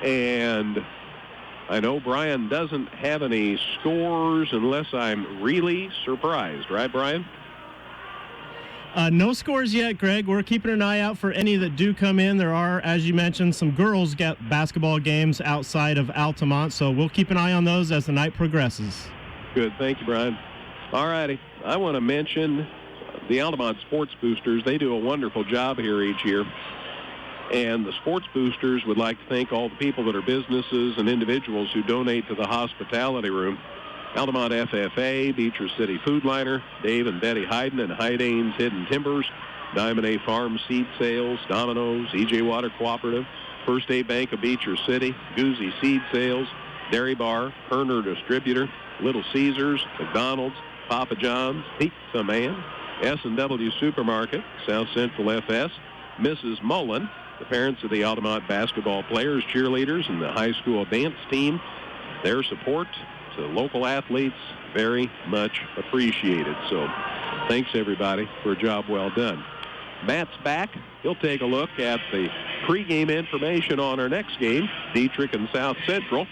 And I know Brian doesn't have any scores unless I'm really surprised. Right, Brian? No scores yet, Greg. We're keeping an eye out for any that do come in. There are, as you mentioned, some girls basketball games outside of Altamont, so we'll keep an eye on those as the night progresses. Good. Thank you, Brian. All righty. I want to mention the Altamont Sports Boosters. They do a wonderful job here each year. And the Sports Boosters would like to thank all the people that are businesses and individuals who donate to the hospitality room. Altamont FFA, Beecher City Food Liner, Dave and Betty Hayden and Hydane's Hidden Timbers, Diamond A Farm Seed Sales, Domino's, EJ Water Cooperative, First State Bank of Beecher City, Goozy Seed Sales, Dairy Bar, Herner Distributor, Little Caesars, McDonald's, Papa John's, Pizza Man, S&W Supermarket, South Central FS, Mrs. Mullen, the parents of the Altamont basketball players, cheerleaders, and the high school dance team. Their support to local athletes, very much appreciated. So thanks, everybody, for a job well done. Matt's back. He'll take a look at the pregame information on our next game, Dieterich and South Central,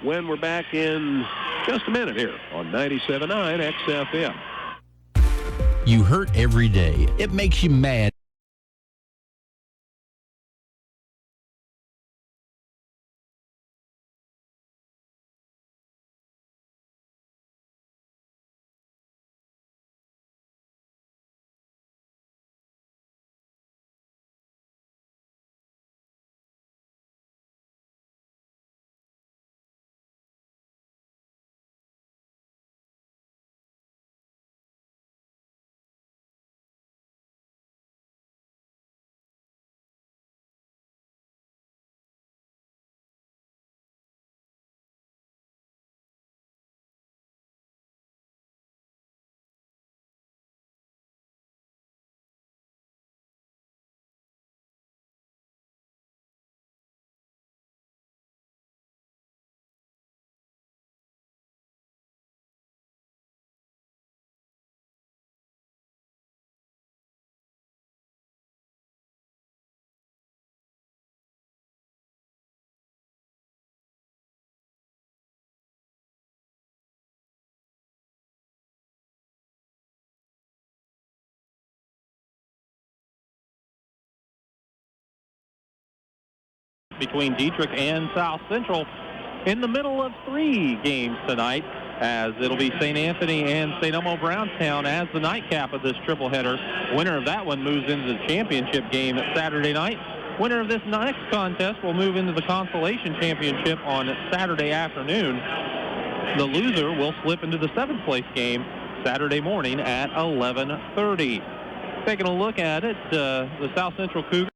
when we're back in just a minute here on 97.9 XFM. You hurt every day. It makes you mad. Between Dieterich and South Central in the middle of 3 games tonight, as it'll be St. Anthony and St. Elmo Brownstown as the nightcap of this triple header. Winner of that one moves into the championship game Saturday night. Winner of this next contest will move into the consolation championship on Saturday afternoon. The loser will slip into the 7th place game Saturday morning at 11:30. Taking a look at it, the South Central Cougars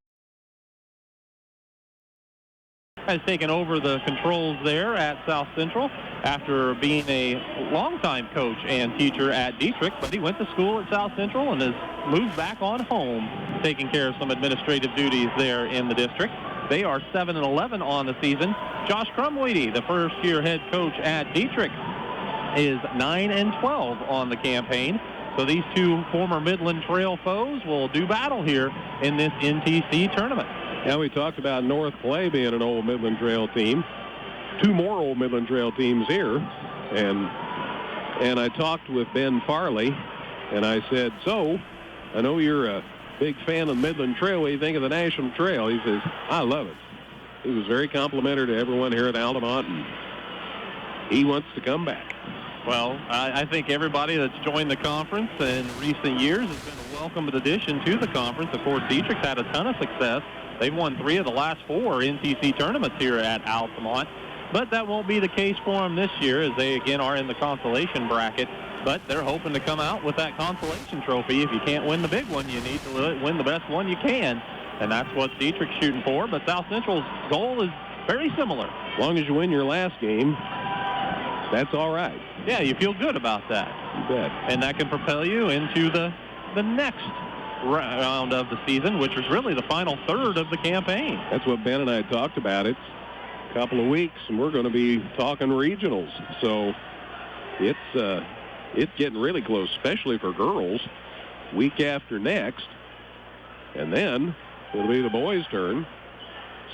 has taken over the controls there at South Central after being a longtime coach and teacher at Dieterich, but he went to school at South Central and has moved back on home, taking care of some administrative duties there in the district. They are 7-11 on the season. Josh Crumweedy, the first-year head coach at Dieterich, is 9-12 on the campaign. So these two former Midland Trail foes will do battle here in this NTC tournament. Now, we talked about North Clay being an old Midland Trail team. 2 more old Midland Trail teams here. And I talked with Ben Farley, and I said, so, I know you're a big fan of Midland Trail. What do you think of the National Trail? He says, I love it. He was very complimentary to everyone here at Altamont, and he wants to come back. Well, I think everybody that's joined the conference in recent years has been a welcome addition to the conference. Of course, Dietrich's had a ton of success. They've won 3 of the last 4 NTC tournaments here at Altamont. But that won't be the case for them this year, as they, again, are in the consolation bracket. But they're hoping to come out with that consolation trophy. If you can't win the big one, you need to win the best one you can. And that's what Dietrich's shooting for. But South Central's goal is very similar. As long as you win your last game, that's all right. Yeah, you feel good about that. You bet. And that can propel you into the next round of the season, which is really the final third of the campaign. That's what Ben and I talked about. It's a couple of weeks, and we're going to be talking regionals. So it's getting really close, especially for girls. Week after next, and then it'll be the boys' turn.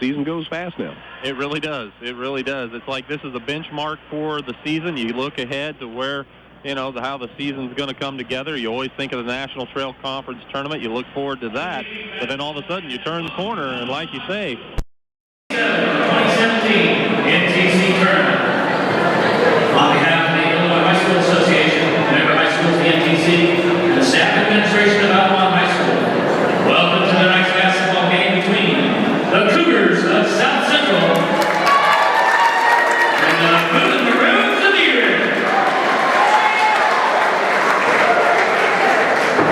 season goes fast now. It really does. It really does. It's like this is a benchmark for the season. You look ahead to where, how the season's going to come together. You always think of the National Trail Conference Tournament. You look forward to that. But then all of a sudden you turn the corner, and like you say, 2017 NTC Tournament. On behalf of the Illinois High School Association, member high schools, the NTC, and the staff administration of Altamont High School, welcome to tonight's basketball game between the Cougars of South Central and the Moving Maroons of Dieterich.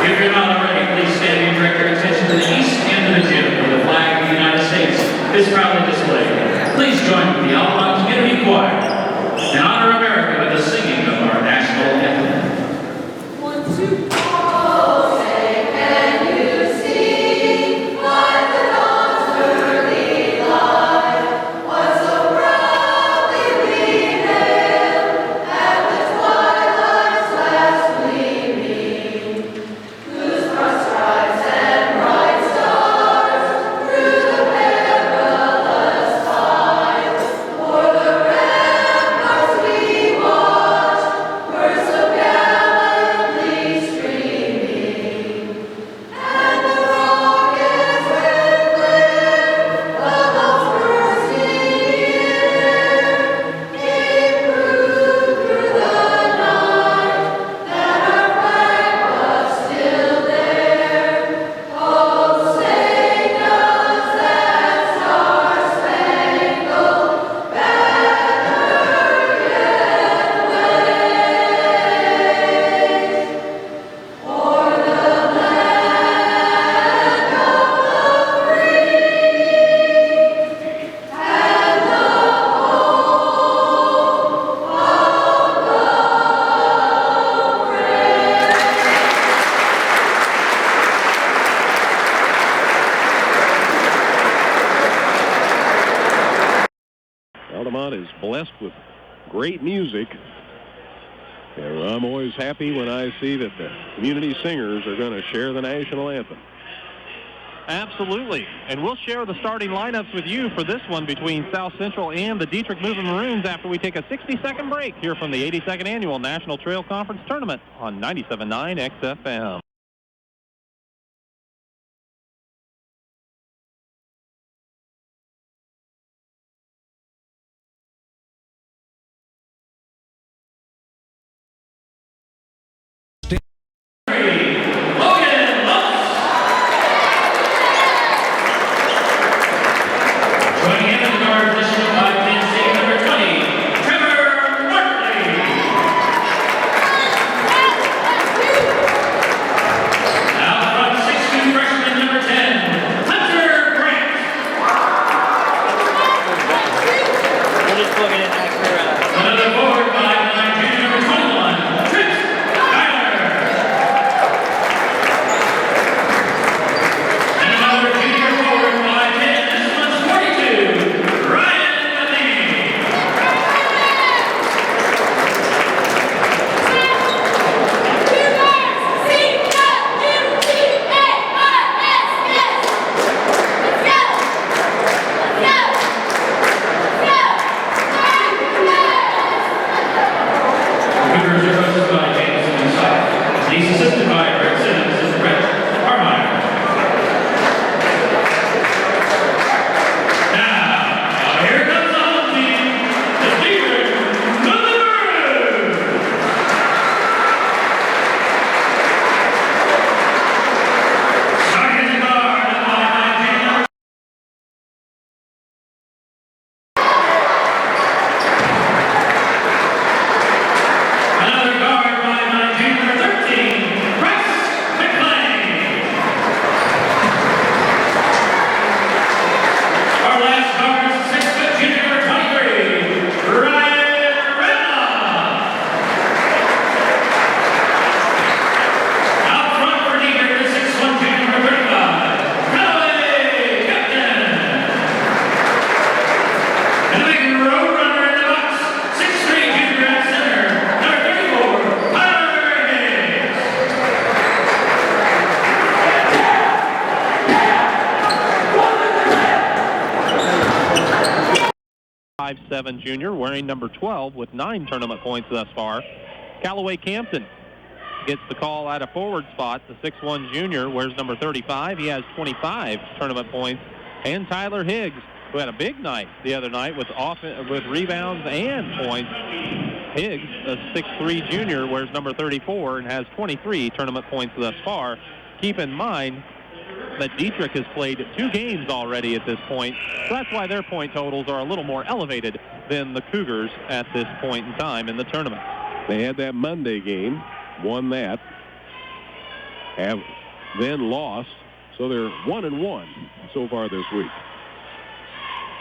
If you're not already, please stand and direct your attention to the east end of the gym where the flag of the United States is proudly displayed. Please join with the Altamont Community Choir and honor America with the singing of our national anthem. 1, 2, 3. Oh, say, can you see by the dawn's early light what so proudly we hailed at the twilight's last gleaming, whose broad stripes and bright stars through the perilous fight o'er the ramparts we watched were so gallantly streaming, and the rockets red glare of those bursting in air gave proof through the night that our flag was still there. Oh, say does that star-spangled banner yet wave o'er the land of the free and the Altamont is blessed with great music. And I'm always happy when I see that the community singers are going to share the national anthem. absolutely. And we'll share the starting lineups with you for this one between South Central and the Dieterich Moving Maroons after we take a 60-second break here from the 82nd Annual National Trail Conference Tournament on 97.9 XFM. Joining in the guard position of 5'10", seat number 20, Trevor Martley. Out front, 6'2", freshman number 10, Hunter Grant. Another forward, 5'9", junior number 21, Trent Tyler. And another junior forward, 5'10", this one's 42, Ryan Matheny. 5'7" junior, wearing number 12 with 9 tournament points thus far. Callaway Campton gets the call at a forward spot. The 6'1" junior wears number 35. He has 25 tournament points. And Tyler Higgs, who had a big night the other night with rebounds and points. Higgs, a 6'3" junior, wears number 34 and has 23 tournament points thus far. Keep in mind that Dieterich has played 2 games already at this point, so that's why their point totals are a little more elevated than the Cougars at this point in time in the tournament. They had that Monday game, won that, have then lost, so they're 1-1 so far this week.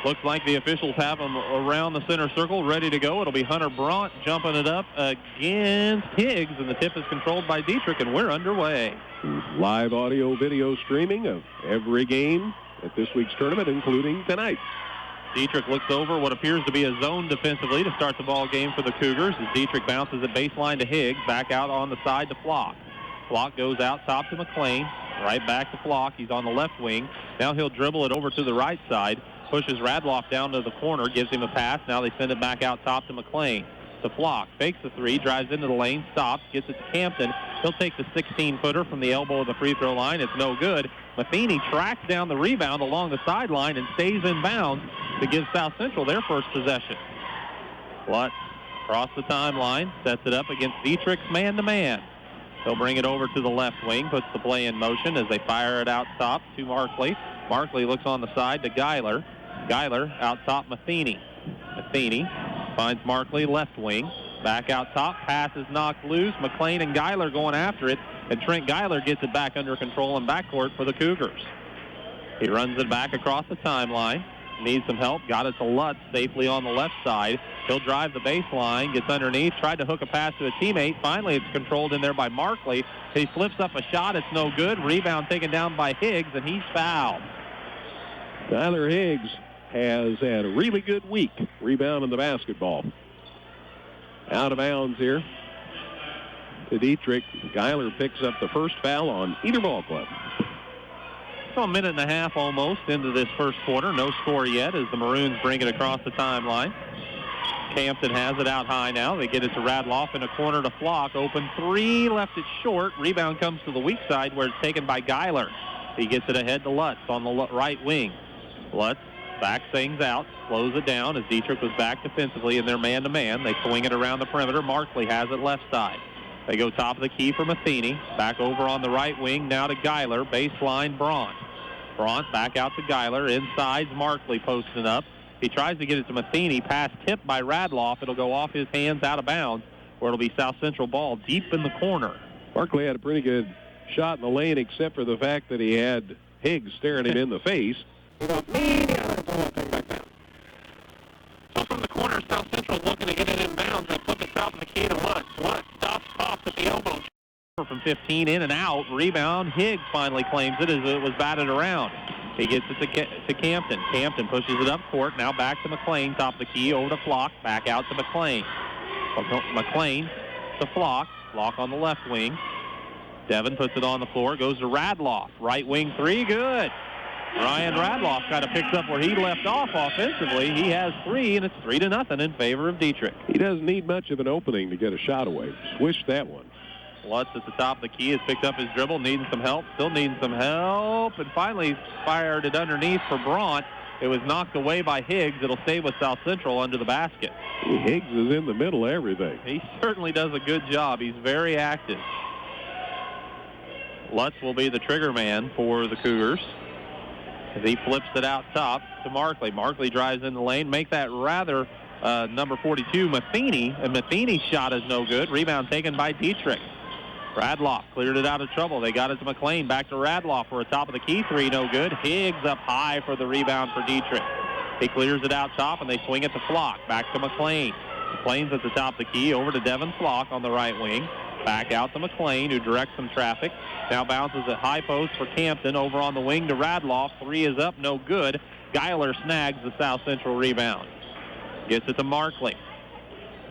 Looks like the officials have them around the center circle, ready to go. It'll be Hunter Brandt jumping it up against Higgs, and the tip is controlled by Dieterich, and we're underway. Live audio video streaming of every game at this week's tournament, including tonight. Dieterich looks over what appears to be a zone defensively to start the ball game for the Cougars as Dieterich bounces it baseline to Higgs, back out on the side to Flock. Flock goes out top to McLean, right back to Flock. He's on the left wing. Now he'll dribble it over to the right side, pushes Radloff down to the corner, gives him a pass. Now they send it back out top to McLean. To Flock, fakes the 3, drives into the lane, stops, gets it to Campton. He'll take the 16-footer from the elbow of the free throw line. It's no good. Matheny tracks down the rebound along the sideline and stays in bounds to give South Central their first possession. Lutz across the timeline, sets it up against Dietrich's man-to-man. He'll bring it over to the left wing, puts the play in motion as they fire it out top to Markley. Markley looks on the side to Geiler. Geiler out top Matheny. Matheny finds Markley left wing. Back out top, pass is knocked loose. McLean and Geiler going after it, and Trent Geiler gets it back under control in backcourt for the Cougars. He runs it back across the timeline. Needs some help. Got it to Lutz safely on the left side. He'll drive the baseline, gets underneath, tried to hook a pass to a teammate. Finally, it's controlled in there by Markley. He flips up a shot. It's no good. Rebound taken down by Higgs, and he's fouled. Tyler Higgs has had a really good week rebounding the basketball. Out of bounds here to Dieterich. Geiler picks up the first foul on either ball club. So a minute and a half almost into this first quarter. No score yet as the Maroons bring it across the timeline. Campton has it out high now. They get it to Radloff in a corner to Flock. Open 3, left it short. Rebound comes to the weak side where it's taken by Geiler. He gets it ahead to Lutz on the right wing. Lutz backs things out, slows it down as Dieterich was back defensively in their man-to-man. They swing it around the perimeter. Markley has it left side. They go top of the key for Matheny. Back over on the right wing now to Geiler. Baseline Brandt. Brandt back out to Geiler. Inside Markley posting up. He tries to get it to Matheny. Pass tipped by Radloff. It'll go off his hands out of bounds where it'll be South Central ball deep in the corner. Markley had a pretty good shot in the lane except for the fact that he had Higgs staring him in the face. So from the corner, South Central looking to get it in bounds. They flip it south of the key to Lutz. Lutz stops at the elbow. From 15 in and out. Rebound. Higgs finally claims it as it was batted around. He gets it to Campton. Campton pushes it up court. Now back to McLean. Top of the key over to Flock. Back out to McLean. McLean to Flock. Flock on the left wing. Devin puts it on the floor. Goes to Radloff. Right wing 3. Good. Ryan Radloff kind of picks up where he left off offensively. He has 3, and it's 3-0 in favor of Dieterich. He doesn't need much of an opening to get a shot away. Swish that one. Lutz at the top of the key has picked up his dribble, needing some help, still needing some help, and finally fired it underneath for Brandt. It was knocked away by Higgs. It'll stay with South Central under the basket. Higgs is in the middle of everything. He certainly does a good job. He's very active. Lutz will be the trigger man for the Cougars as he flips it out top to Markley. Markley drives in the lane, make that rather number 42, Matheny, and Matheny's shot is no good. Rebound taken by Dieterich. Radloff cleared it out of trouble. They got it to McLean. Back to Radloff for a top of the key 3, no good. Higgs up high for the rebound for Dieterich. He clears it out top, and they swing it to Flock. Back to McLean. McLean's at the top of the key. Over to Devin Flock on the right wing. Back out to McLean, who directs some traffic. Now bounces at high post for Campton. Over on the wing to Radloff. 3 is up, no good. Geiler snags the South Central rebound. Gets it to Markley.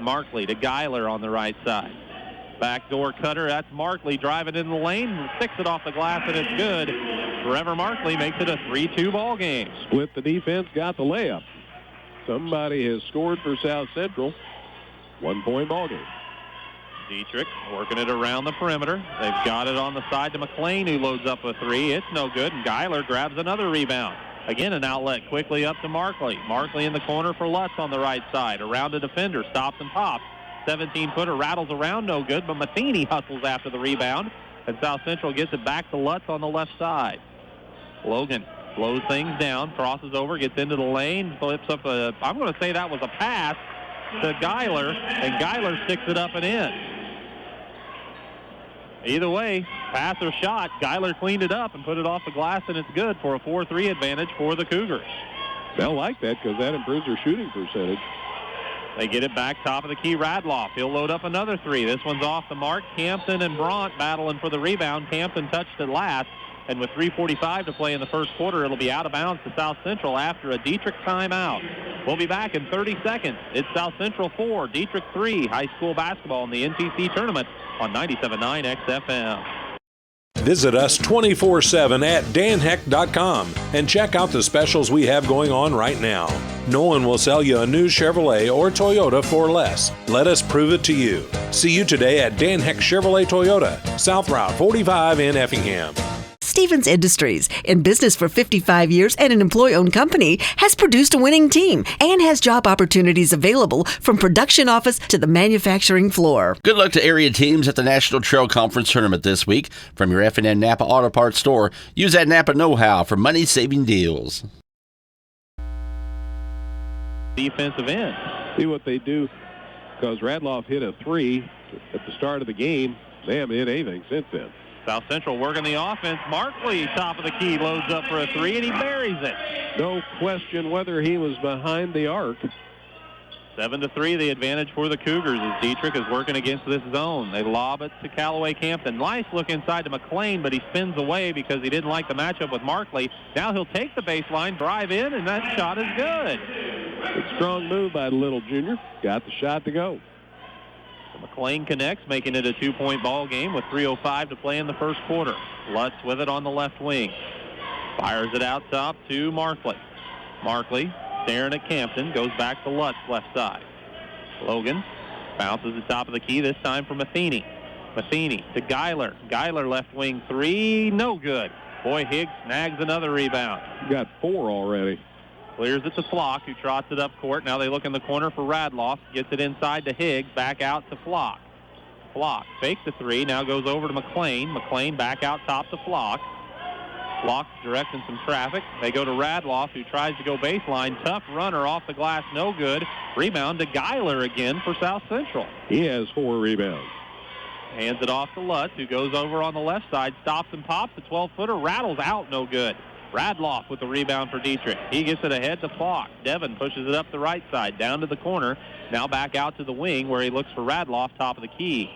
Markley to Geiler on the right side. Backdoor cutter, that's Markley driving in the lane, sticks it off the glass, and it's good. Trevor Markley makes it a 3-2 ball game. Split the defense, got the layup. Somebody has scored for South Central. 1-point ball game. Dieterich working it around the perimeter. They've got it on the side to McLean, who loads up a three. It's no good, and Geiler grabs another rebound. Again, an outlet quickly up to Markley. Markley in the corner for Lutz on the right side. Around a defender, stops and pops. 17-footer rattles around, no good, but Matheny hustles after the rebound, and South Central gets it back to Lutz on the left side. Logan slows things down, crosses over, gets into the lane, flips up a, I'm going to say that was a pass to Geiler, and Geiler sticks it up and in. Either way, pass or shot, Geiler cleaned it up and put it off the glass, and it's good for a 4-3 advantage for the Cougars. They'll like that because that improves their shooting percentage. They get it back top of the key. Radloff, he'll load up another three. This one's off the mark. Campton and Brandt battling for the rebound. Campton touched it last, and with 3:45 to play in the first quarter, it'll be out of bounds to South Central after a Dieterich timeout. We'll be back in 30 seconds. It's South Central 4, Dieterich 3, high school basketball in the NTC tournament on 97.9 XFM. Visit us 24/7 at danheck.com and check out the specials we have going on right now. No one will sell you a new Chevrolet or Toyota for less. Let us prove it to you. See you today at Dan Heck Chevrolet Toyota, South Route 45 in Effingham. Stevens Industries, in business for 55 years and an employee-owned company, has produced a winning team and has job opportunities available from production office to the manufacturing floor. Good luck to area teams at the National Trail Conference Tournament this week. From your F&N Napa Auto Parts store, use that Napa know-how for money-saving deals. Defensive end. See what they do, because Radloff hit a three at the start of the game. They haven't hit anything since then. South Central working the offense. Markley, top of the key, loads up for a three, and he buries it. No question whether he was behind the arc. 7-3, the advantage for the Cougars as Dieterich is working against this zone. They lob it to Callaway Campton. Nice look inside to McLean, but he spins away because he didn't like the matchup with Markley. Now he'll take the baseline, drive in, and that shot is good. Good strong move by the little junior. Got the shot to go. McLean connects, making it a 2-point ball game with 3:05 to play in the first quarter. Lutz with it on the left wing. Fires it out top to Markley. Markley staring at Campton, goes back to Lutz left side. Logan bounces the top of the key, this time for Matheny. Matheny to Geiler. Geiler left wing three, no good. Boy, Higgs snags another rebound. Got 4 already. Clears it to Flock, who trots it up court. Now they look in the corner for Radloff. Gets it inside to Higgs, back out to Flock. Flock fakes the three, now goes over to McLean. McLean back out top to Flock. Flock directing some traffic. They go to Radloff, who tries to go baseline. Tough runner off the glass, no good. Rebound to Geiler again for South Central. He has 4 rebounds. Hands it off to Lutz, who goes over on the left side, stops and pops. The 12-footer rattles out, no good. Radloff with the rebound for Dieterich. He gets it ahead to Flock. Devin pushes it up the right side, down to the corner. Now back out to the wing where he looks for Radloff, top of the key.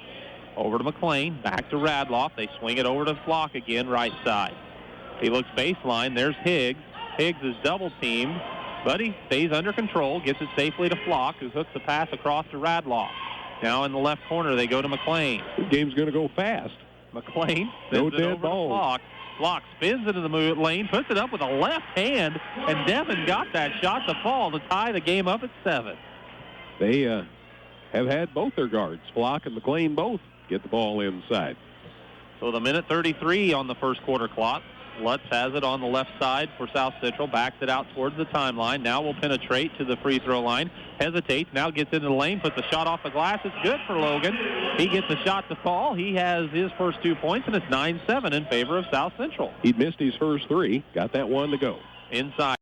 Over to McLean, back to Radloff. They swing it over to Flock again, right side. He looks baseline. There's Higgs. Higgs is double-teamed, but he stays under control, gets it safely to Flock, who hooks the pass across to Radloff. Now in the left corner, they go to McLean. This game's going to go fast. McLean no sends it dead over balls. to Flock. Flock spins into the lane, puts it up with a left hand, and Devin got that shot to fall to tie the game up at 7. They have had both their guards, Flock and McLean, both get the ball inside. So the minute 33 on the first quarter clock. Lutz has it on the left side for South Central, backs it out towards the timeline. Now will penetrate to the free throw line. Hesitates, now gets into the lane, puts a shot off the glass. It's good for Logan. He gets a shot to fall. He has his first 2 points, and it's 9-7 in favor of South Central. He'd missed his first 3, got that one to go. Inside.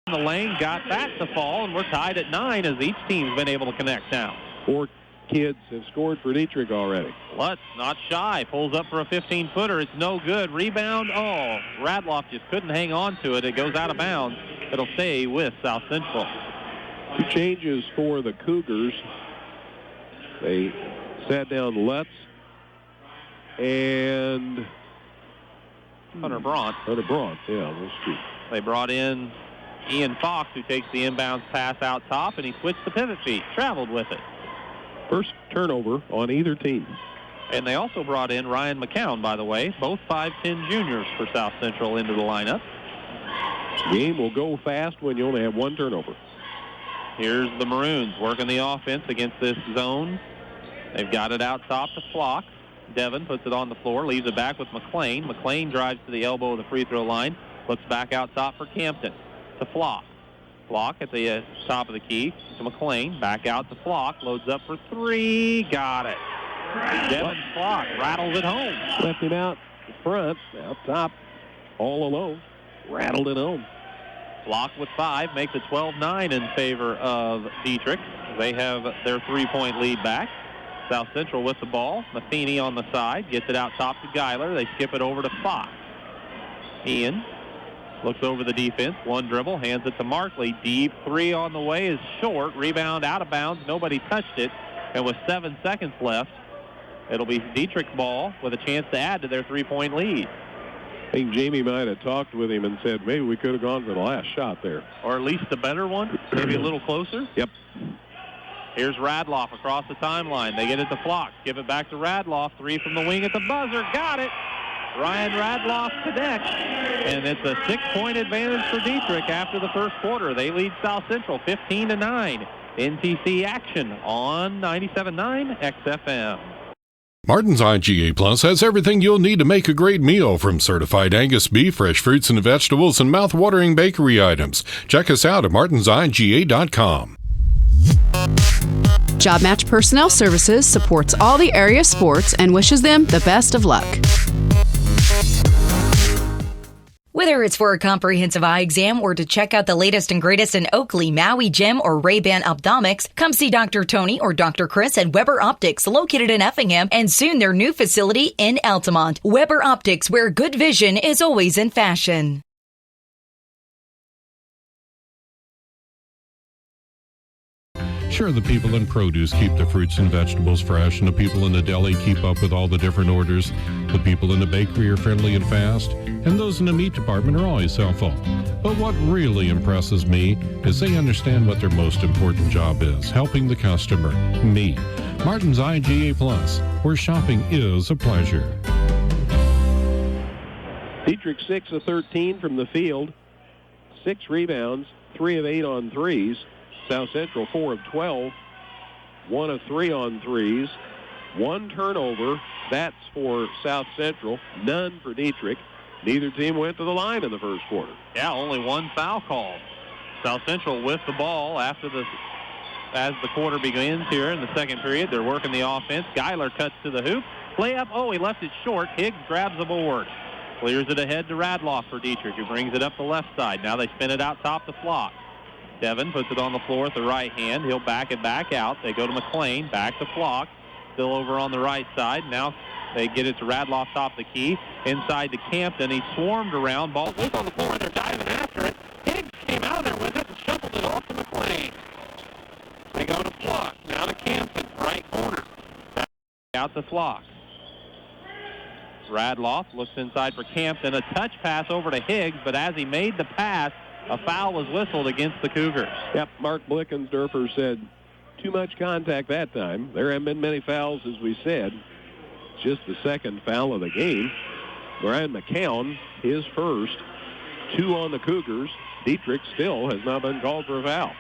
The lane got that to fall, and we're tied at 9 as each team's been able to connect now. 4 kids have scored for Dieterich already. Lutz, not shy, pulls up for a 15-footer. It's no good. Rebound. Oh, Radloff just couldn't hang on to it. It goes out of bounds. It'll stay with South Central. 2 changes for the Cougars. They sat down Lutz and Hunter Brandt. Hunter Brandt, yeah, those 2. They brought in Ian Fox, who takes the inbounds pass out top, and he switched the pivot feet, traveled with it. First turnover on either team. And they also brought in Ryan McCown, by the way, both 5'10 juniors for South Central into the lineup. Game will go fast when you only have one turnover. Here's the Maroons working the offense against this zone. They've got it out top to Flock. Devin puts it on the floor, leaves it back with McLean. McLean drives to the elbow of the free throw line, looks back out top for Campton. To Flock. Flock at the top of the key to McLean. Back out to Flock. Loads up for three. Got it. Devin Flock rattles it home. Left him out front, out top, all alone. Rattled it home. Flock with 5 makes it 12-9 in favor of Dieterich. They have their 3-point lead back. South Central with the ball. Matheny on the side. Gets it out top to Geiler. They skip it over to Fox. Ian looks over the defense. One dribble. Hands it to Markley. Deep three on the way is short. Rebound out of bounds. Nobody touched it. And with 7 seconds left, it'll be Dietrich's ball with a chance to add to their 3-point lead. I think Jamie might have talked with him and said maybe we could have gone for the last shot there. Or at least a better one. Maybe a little closer. Yep. Here's Radloff across the timeline. They get it to Flock. Give it back to Radloff. 3 from the wing at the buzzer. Got it. Ryan Radloff connects. And it's a 6-point advantage for Dieterich after the first quarter. They lead South Central 15-9. NTC action on 97.9 XFM. Martin's IGA Plus has everything you'll need to make a great meal, from certified Angus beef, fresh fruits and vegetables, and mouth-watering bakery items. Check us out at martinsiga.com. Job Match Personnel Services supports all the area sports and wishes them the best of luck. Whether it's for a comprehensive eye exam or to check out the latest and greatest in Oakley, Maui Gym, or Ray-Ban Ophthalmics, come see Dr. Tony or Dr. Chris at Weber Optics, located in Effingham, and soon their new facility in Altamont. Weber Optics, where good vision is always in fashion. Sure, the people in produce keep the fruits and vegetables fresh, and the people in the deli keep up with all the different orders. The people in the bakery are friendly and fast, and those in the meat department are always helpful. But what really impresses me is they understand what their most important job is: helping the customer, me. Martin's IGA Plus, where shopping is a pleasure. Dietrich 6 of 13 from the field, 6 rebounds, 3 of 8 on threes. South Central 4 of 12, 1 of 3 on threes, 1 turnover. That's for South Central, none for Dietrich. Neither team went to the line in the first quarter. Yeah, only 1 foul call. South Central with the ball as the quarter begins here in the second period. They're working the offense. Geiler cuts to the hoop. Layup, he left it short. Higgs grabs the board. Clears it ahead to Radloff for Dietrich, who brings it up the left side. Now they spin it out top to Flock. Devin puts it on the floor at the right hand. He'll back it back out. They go to McLean, back to Flock. Still over on the right side. Now they get it to Radloff top the key. Inside to Campton. He swarmed around. Ball loose on the floor, and they're diving after it. Higgs came out of there with it and shuffled it off to McLean. They go to Flock. Now to Campton, right corner. Back out to Flock. Radloff looks inside for Campton. A touch pass over to Higgs, but as he made the pass, a foul was whistled against the Cougars. Yep, Mark Blickensdorfer said too much contact that time. There haven't been many fouls, as we said. Just the second foul of the game. Brian McCown, his first. 2 on the Cougars. Dietrich still has not been called for a foul.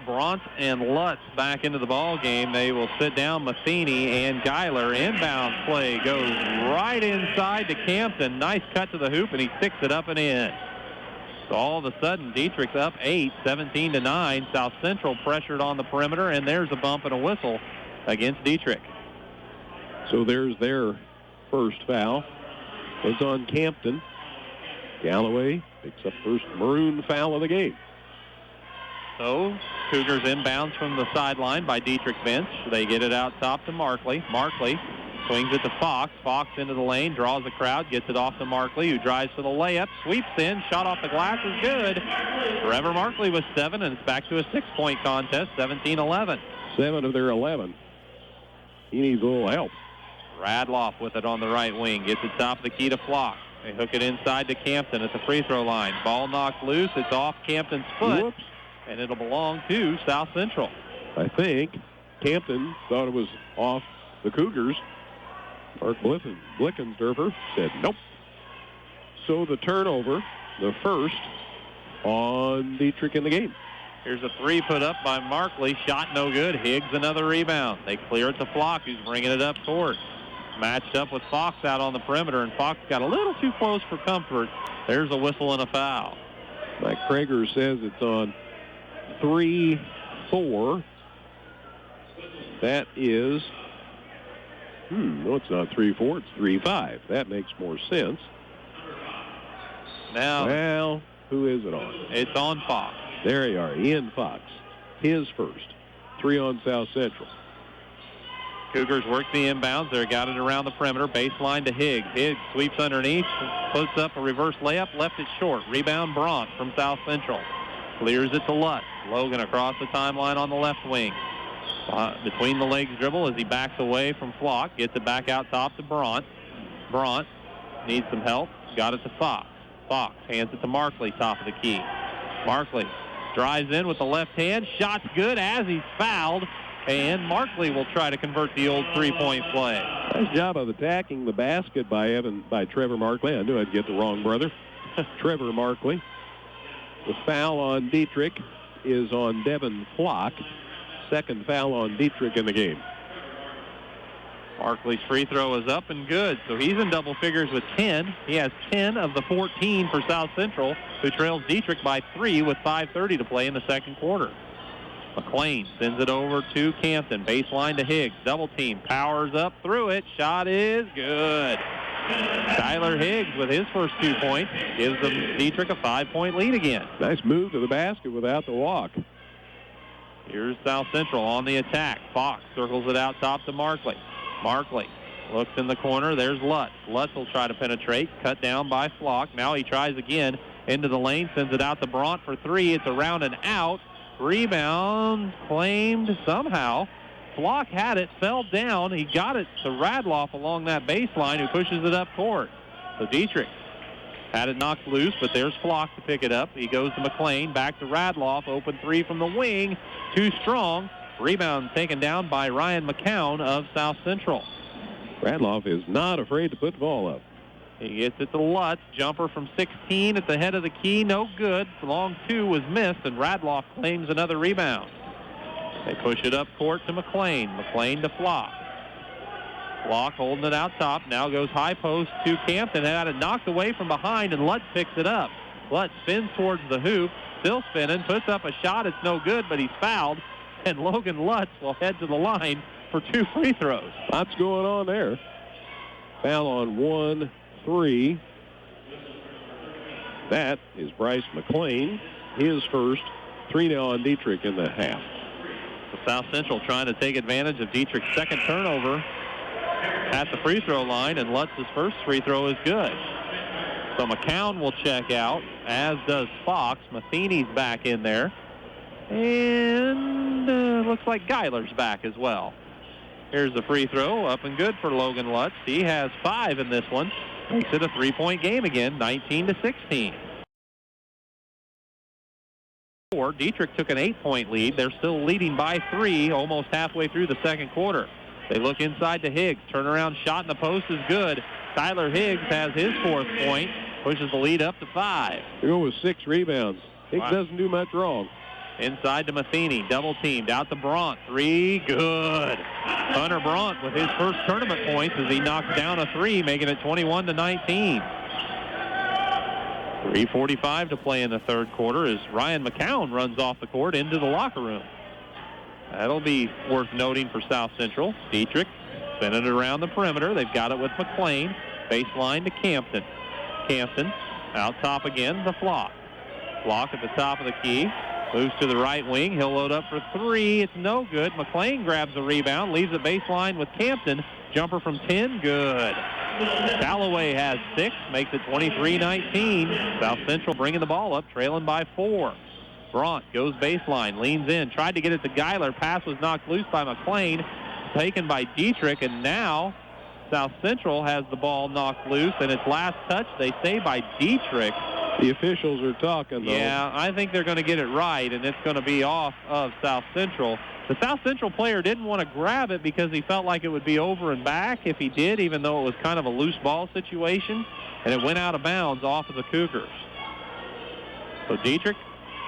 Bront and Lutz back into the ball game. They will sit down Matheny and Geiler. Inbound play goes right inside to Campton. Nice cut to the hoop, and he sticks it up and in. So all of a sudden, Dietrich's up 8, 17-9. South Central pressured on the perimeter, and there's a bump and a whistle against Dietrich. So there's their first foul. It's on Campton. Galloway picks up first Maroon foul of the game. So Cougars inbounds from the sideline by Dietrich's bench. They get it out top to Markley. Markley swings it to Fox. Fox into the lane, draws the crowd, gets it off to Markley, who drives for the layup, sweeps in, shot off the glass is good. Trevor Markley with 7, and it's back to a 6-point contest, 17-11. 7 of their 11. He needs a little help. Radloff with it on the right wing, gets it top of the key to Flock. They hook it inside to Campton at the free throw line. Ball knocked loose. It's off Campton's foot. Whoops. And it'll belong to South Central. I think Campton thought it was off the Cougars. Mark Blickensdorfer said nope. So the turnover the first on Dieterich in the game. Here's a three put up by Markley. Shot no good. Higgs another rebound. They clear it to Flock, who's bringing it up court. Matched up with Fox out on the perimeter, and Fox got a little too close for comfort. There's a whistle and a foul. Mike Prager says it's on 3-4. That is, no, it's not 3-4. It's 3-5. That makes more sense. Now, well, who is it on? It's on Fox. There you are, Ian Fox. His first. 3 on South Central. Cougars work the inbounds. They got it around the perimeter. Baseline to Higgs. Higgs sweeps underneath, puts up a reverse layup, left it short. Rebound Bront from South Central. Clears it to Lutz. Logan across the timeline on the left wing. Between the legs dribble as he backs away from Flock. Gets it back out top to Bront. Bront needs some help. Got it to Fox. Fox hands it to Markley, top of the key. Markley drives in with the left hand. Shot's good as he's fouled. And Markley will try to convert the old three-point play. Nice job of attacking the basket by Trevor Markley. I knew I'd get the wrong brother. Trevor Markley. The foul on Dieterich is on Devin Flock. Second foul on Dieterich in the game. Markley's free throw is up and good, so he's in double figures with 10. He has 10 of the 14 for South Central, who trails Dieterich by 3 with 5:30 to play in the second quarter. McLean sends it over to Campton. Baseline to Higgs. Double team. Powers up through it. Shot is good. Tyler Higgs with his first 2 points gives them Dieterich a 5-point lead again. Nice move to the basket without the walk. Here's South Central on the attack. Fox circles it out top to Markley. Markley looks in the corner. There's Lutz. Lutz will try to penetrate. Cut down by Flock. Now he tries again into the lane. Sends it out to Bront for 3. It's around and out. Rebound claimed somehow. Flock had it, fell down. He got it to Radloff along that baseline, who pushes it up court. So Dieterich had it knocked loose, but there's Flock to pick it up. He goes to McLean, back to Radloff. Open 3 from the wing. Too strong. Rebound taken down by Ryan McCown of South Central. Radloff is not afraid to put the ball up. He gets it to Lutz. Jumper from 16 at the head of the key. No good. Long 2 was missed, and Radloff claims another rebound. They push it up court to McLean. McLean to Flock. Flock holding it out top. Now goes high post to Campton. Had it knocked away from behind, and Lutz picks it up. Lutz spins towards the hoop. Still spinning. Puts up a shot. It's no good, but he's fouled. And Logan Lutz will head to the line for 2 free throws. Lots going on there. Foul on 1-3. That is Bryce McLean. His first. 3 now on Dieterich in the half. The South Central trying to take advantage of Dietrich's second turnover at the free throw line, and Lutz's first free throw is good. So McCown will check out, as does Fox. Matheny's back in there. And looks like Geiler's back as well. Here's the free throw, up and good for Logan Lutz. He has 5 in this one. Makes it a 3-point game again, 19-16. Dieterich took an 8-point lead. They're still leading by 3 almost halfway through the second quarter. They look inside to Higgs. Turnaround shot in the post is good. Tyler Higgs has his 4th point, pushes the lead up to 5. They go with 6 rebounds. Higgs doesn't do much wrong. Inside to Matheny, double teamed, out to Bront, 3, good. Hunter Bront with his first tournament points as he knocks down a 3, making it 21-19. 3:45 to play in the third quarter as Ryan McCown runs off the court into the locker room. That'll be worth noting for South Central. Dieterich spinning it around the perimeter. They've got it with McLean. Baseline to Campton. Campton out top again to Flock. Flock at the top of the key. Moves to the right wing. He'll load up for 3. It's no good. McLean grabs the rebound. Leaves the baseline with Campton. Jumper from 10. Good. Callaway has 6. Makes it 23-19. South Central bringing the ball up. Trailing by 4. Bront goes baseline. Leans in. Tried to get it to Geiler. Pass was knocked loose by McLean. Taken by Dieterich. And now South Central has the ball knocked loose. And its last touch, they say, by Dieterich. The officials are talking, though. Yeah, I think they're going to get it right, and it's going to be off of South Central. The South Central player didn't want to grab it because he felt like it would be over and back if he did, even though it was kind of a loose ball situation, and it went out of bounds off of the Cougars. So Dieterich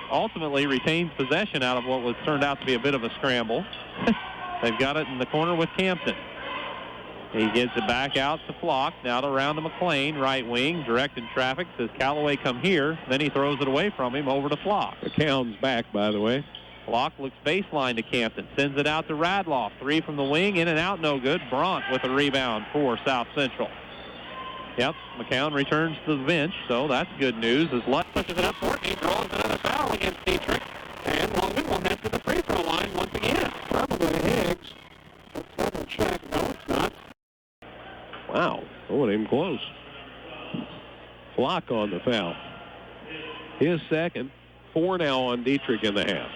ultimately retains possession out of what was turned out to be a bit of a scramble. They've got it in the corner with Campton. He gets it back out to Flock. Now to round to McLean, right wing, directing traffic. Says Callaway, come here. Then he throws it away from him over to Flock. McCown's back, by the way. Flock looks baseline to Campton. Sends it out to Radloff. 3 from the wing, in and out, no good. Bront with a rebound for South Central. Yep, McCown returns to the bench, so that's good news as Lutz pushes it up court. He draws another foul against Dieterich. And Logan will head to the free throw line once again. Probably Higgs. Let's have a check. No, it's not. Wow, wasn't even close. Flock on the foul. His second. 4 now on Dieterich in the half.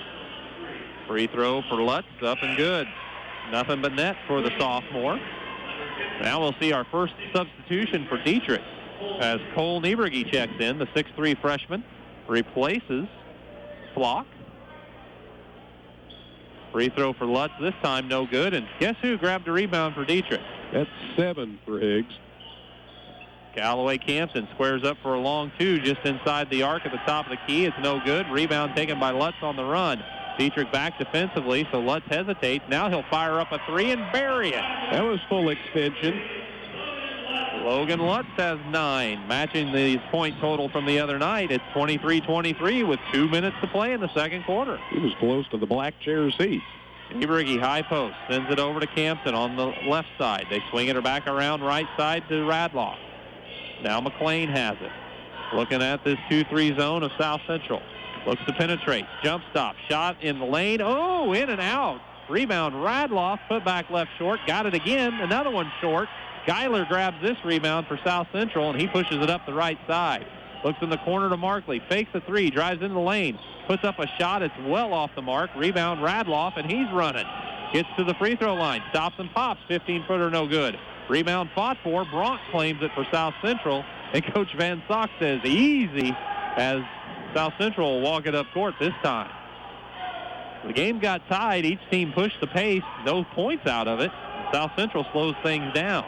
Free throw for Lutz, up and good. Nothing but net for the sophomore. Now we'll see our first substitution for Dieterich as Cole Nieberge checks in. The 6'3 freshman replaces Flock. Free throw for Lutz this time, no good. And guess who grabbed a rebound for Dieterich? That's 7 for Higgs. Callaway Campton squares up for a long 2 just inside the arc at the top of the key. It's no good. Rebound taken by Lutz on the run. Dieterich back defensively, so Lutz hesitates. Now he'll fire up a 3 and bury it. That was full extension. Logan Lutz has 9, matching the point total from the other night. It's 23-23 with 2 minutes to play in the second quarter. He was close to the black chair seat. Nieberge high post, sends it over to Campton on the left side. They swing it back around right side to Radloff. Now McLean has it. Looking at this 2-3 zone of South Central. Looks to penetrate. Jump stop. Shot in the lane. Oh, in and out. Rebound Radloff. Put back left short. Got it again. Another one short. Geiler grabs this rebound for South Central, and he pushes it up the right side. Looks in the corner to Markley. Fakes a 3. Drives into the lane. Puts up a shot. It's well off the mark. Rebound Radloff, and he's running. Gets to the free throw line. Stops and pops. 15-footer no good. Rebound fought for. Bront claims it for South Central. And Coach Van Sock says easy as South Central will walk it up court this time. The game got tied. Each team pushed the pace. No points out of it. South Central slows things down.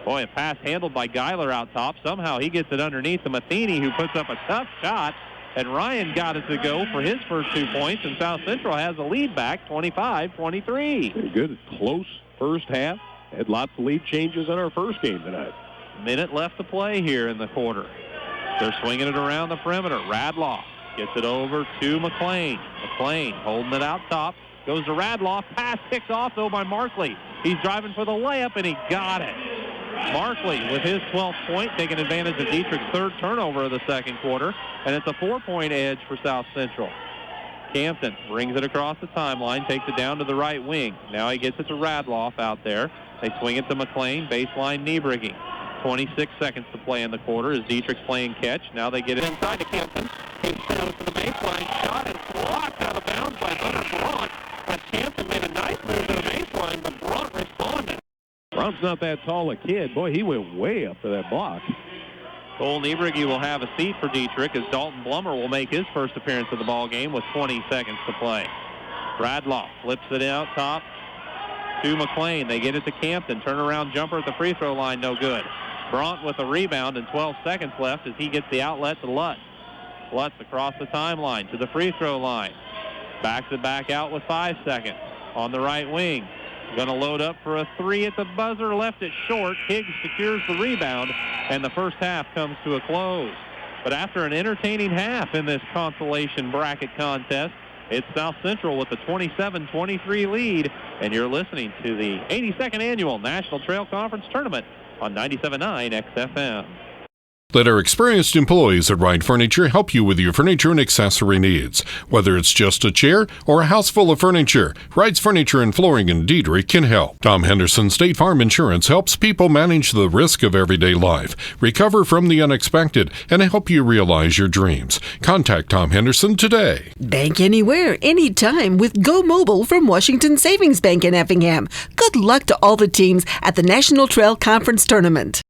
Boy, a pass handled by Geiler out top. Somehow he gets it underneath to Matheny, who puts up a tough shot. And Ryan got it to go for his first 2 points. And South Central has a lead back, 25-23. Very good, close first half. Had lots of lead changes in our first game tonight. Minute left to play here in the quarter. They're swinging it around the perimeter. Radloff gets it over to McLean. McLean holding it out top. Goes to Radloff. Pass picked off, though, by Markley. He's driving for the layup, and he got it. Markley with his 12th point, taking advantage of Dietrich's third turnover of the second quarter. And it's a 4-point edge for South Central. Campton brings it across the timeline, takes it down to the right wing. Now he gets it to Radloff out there. They swing it to McLean, baseline Nieberge. 26 seconds to play in the quarter as Dietrich's playing catch. Now they get it inside to Campton. He goes to the baseline, shot is blocked out of bounds by Hunter Bront. But Campton made a nice move to the baseline, but Bront responded. Bront's not that tall a kid. Boy, he went way up to that block. Cole Nieberge will have a seat for Dieterich as Dalton Blummer will make his first appearance of the ball game with 20 seconds to play. Radloff flips it out top to McLean. They get it to Campton. Turnaround jumper at the free throw line, no good. Bront with a rebound and 12 seconds left as he gets the outlet to Lutz. Lutz across the timeline to the free throw line. Backs it back out with 5 seconds. On the right wing. Going to load up for a 3 at the buzzer. Left it short. Higgs secures the rebound. And the first half comes to a close. But after an entertaining half in this consolation bracket contest, it's South Central with a 27-23 lead. And you're listening to the 82nd Annual National Trail Conference Tournament on 97.9 XFM. Let our experienced employees at Wright Furniture help you with your furniture and accessory needs. Whether it's just a chair or a house full of furniture, Wright's Furniture and Flooring in Dieterich can help. Tom Henderson State Farm Insurance helps people manage the risk of everyday life, recover from the unexpected, and help you realize your dreams. Contact Tom Henderson today. Bank anywhere, anytime with Go Mobile from Washington Savings Bank in Effingham. Good luck to all the teams at the National Trail Conference Tournament.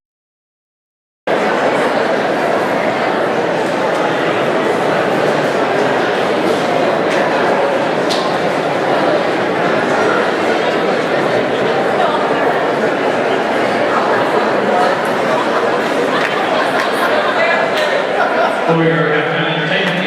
For your halftime entertainment,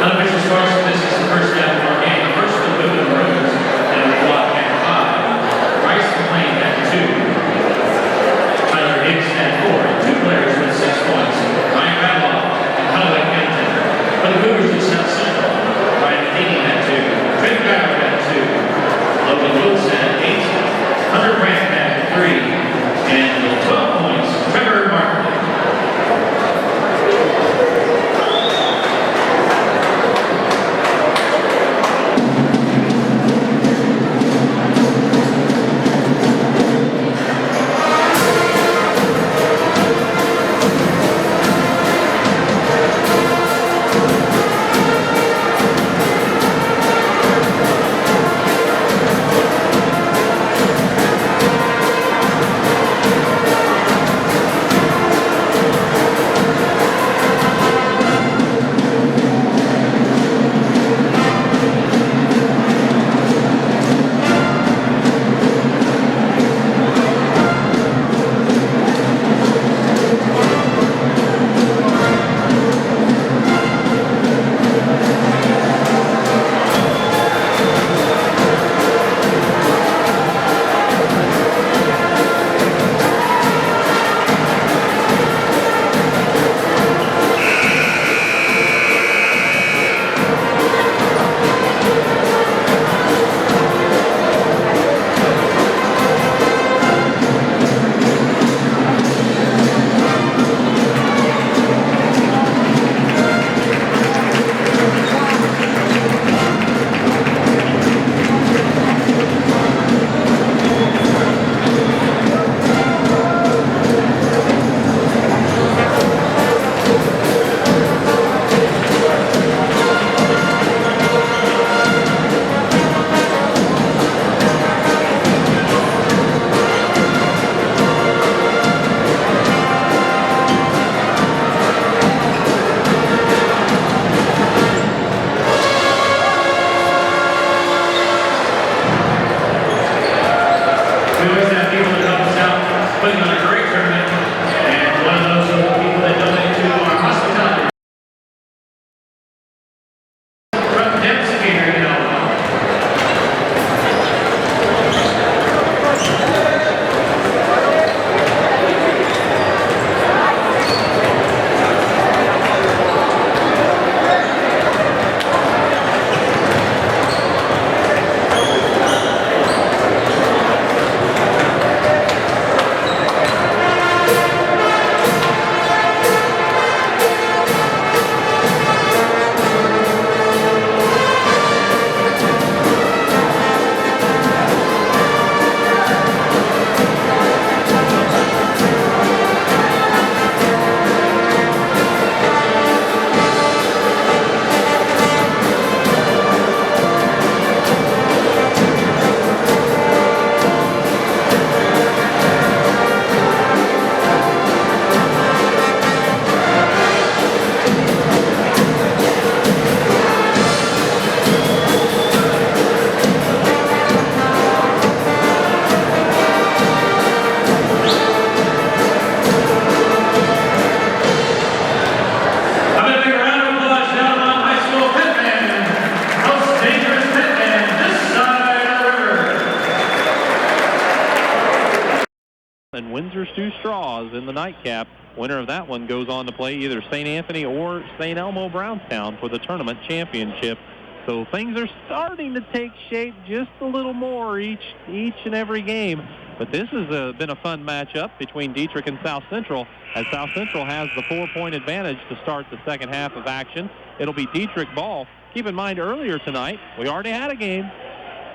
Unofficial scores, this is the first half of our game. First for the Blue Maroons, and we block at 5. Rice McLean at 2. Tyler Hicks at 4. 2 players with 6 points. Ryan Radloff and Hunter Kennington. For the Cougars in South Central, Ryan Dean at 2. Trent Bauer at 2. Logan Wilson at 8. Hunter Brandt at 3. And with 12 points, Trevor Martin. And Windsor's Two Straws in the nightcap. Winner of that one goes on to play either St. Anthony or St. Elmo Brownstown for the tournament championship. So things are starting to take shape just a little more each and every game. But this has been a fun matchup between Dieterich and South Central, as South Central has the 4-point advantage to start the second half of action. It'll be Dieterich ball. Keep in mind, earlier tonight, we already had a game.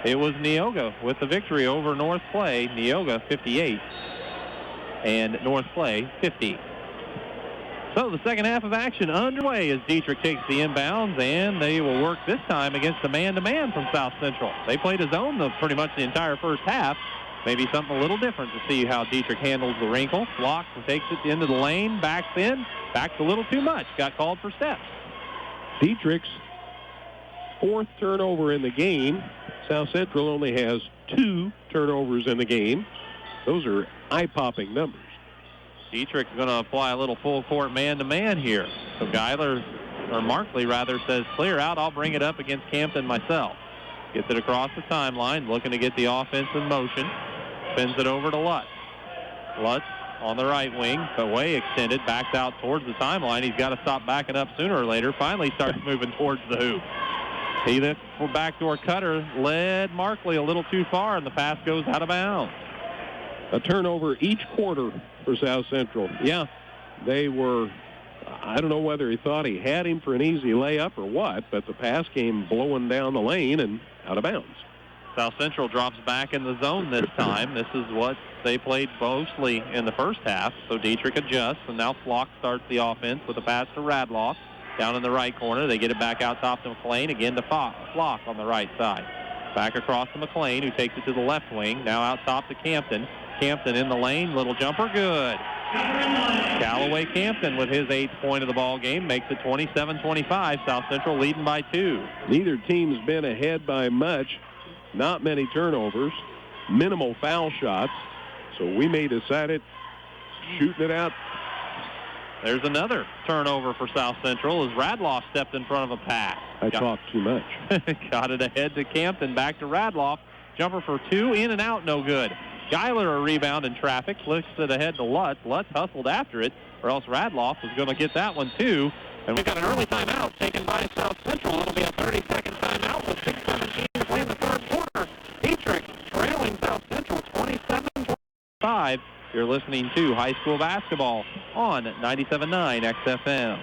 It was Neoga with the victory over North Clay. Neoga 58 and North Clay 50. So the second half of action underway as Dieterich takes the inbounds, and they will work this time against the man-to-man from South Central. They played a zone pretty much the entire first half. Maybe something a little different to see how Dieterich handles the wrinkle. Blocks and takes it into the lane, backs in, backs a little too much. Got called for steps. Dietrich's fourth turnover in the game. South Central only has 2 turnovers in the game. Those are eye-popping numbers. Dieterich's going to apply a little full-court man-to-man here. So Geiler or Markley rather, says clear out. I'll bring it up against Campton myself. Gets it across the timeline, looking to get the offense in motion. Spins it over to Lutz. Lutz on the right wing, but way extended, backs out towards the timeline. He's got to stop backing up sooner or later. Finally starts moving towards the hoop. He looks for backdoor cutter, led Markley a little too far, and the pass goes out of bounds. A turnover each quarter for South Central. Yeah, they were, I don't know whether he thought he had him for an easy layup or what, but the pass came blowing down the lane and out of bounds. South Central drops back in the zone this time. This is what they played mostly in the first half. So Dieterich adjusts, and now Flock starts the offense with a pass to Radloff. Down in the right corner, they get it back out top to McLean. Again to Flock on the right side. Back across to McLean, who takes it to the left wing. Now out top to Campton. Campton in the lane, little jumper, good. Callaway Campton with his 8th point of the ball game makes it 27-25. South Central leading by 2. Neither team's been ahead by much. Not many turnovers, minimal foul shots, so we may decide it shooting it out. There's another turnover for South Central as Radloff stepped in front of a pass. I talked too much. Got it ahead to Campton, back to Radloff. Jumper for 2, in and out, no good. Geiler a rebound in traffic, flicks it ahead to Lutz. Lutz hustled after it, or else Radloff was going to get that one too. And we've got an early timeout taken by South Central. It'll be a 30-second timeout with 6:17 to play in the third quarter. Dieterich trailing South Central 27-25. You're listening to high school basketball on 97.9 XFM.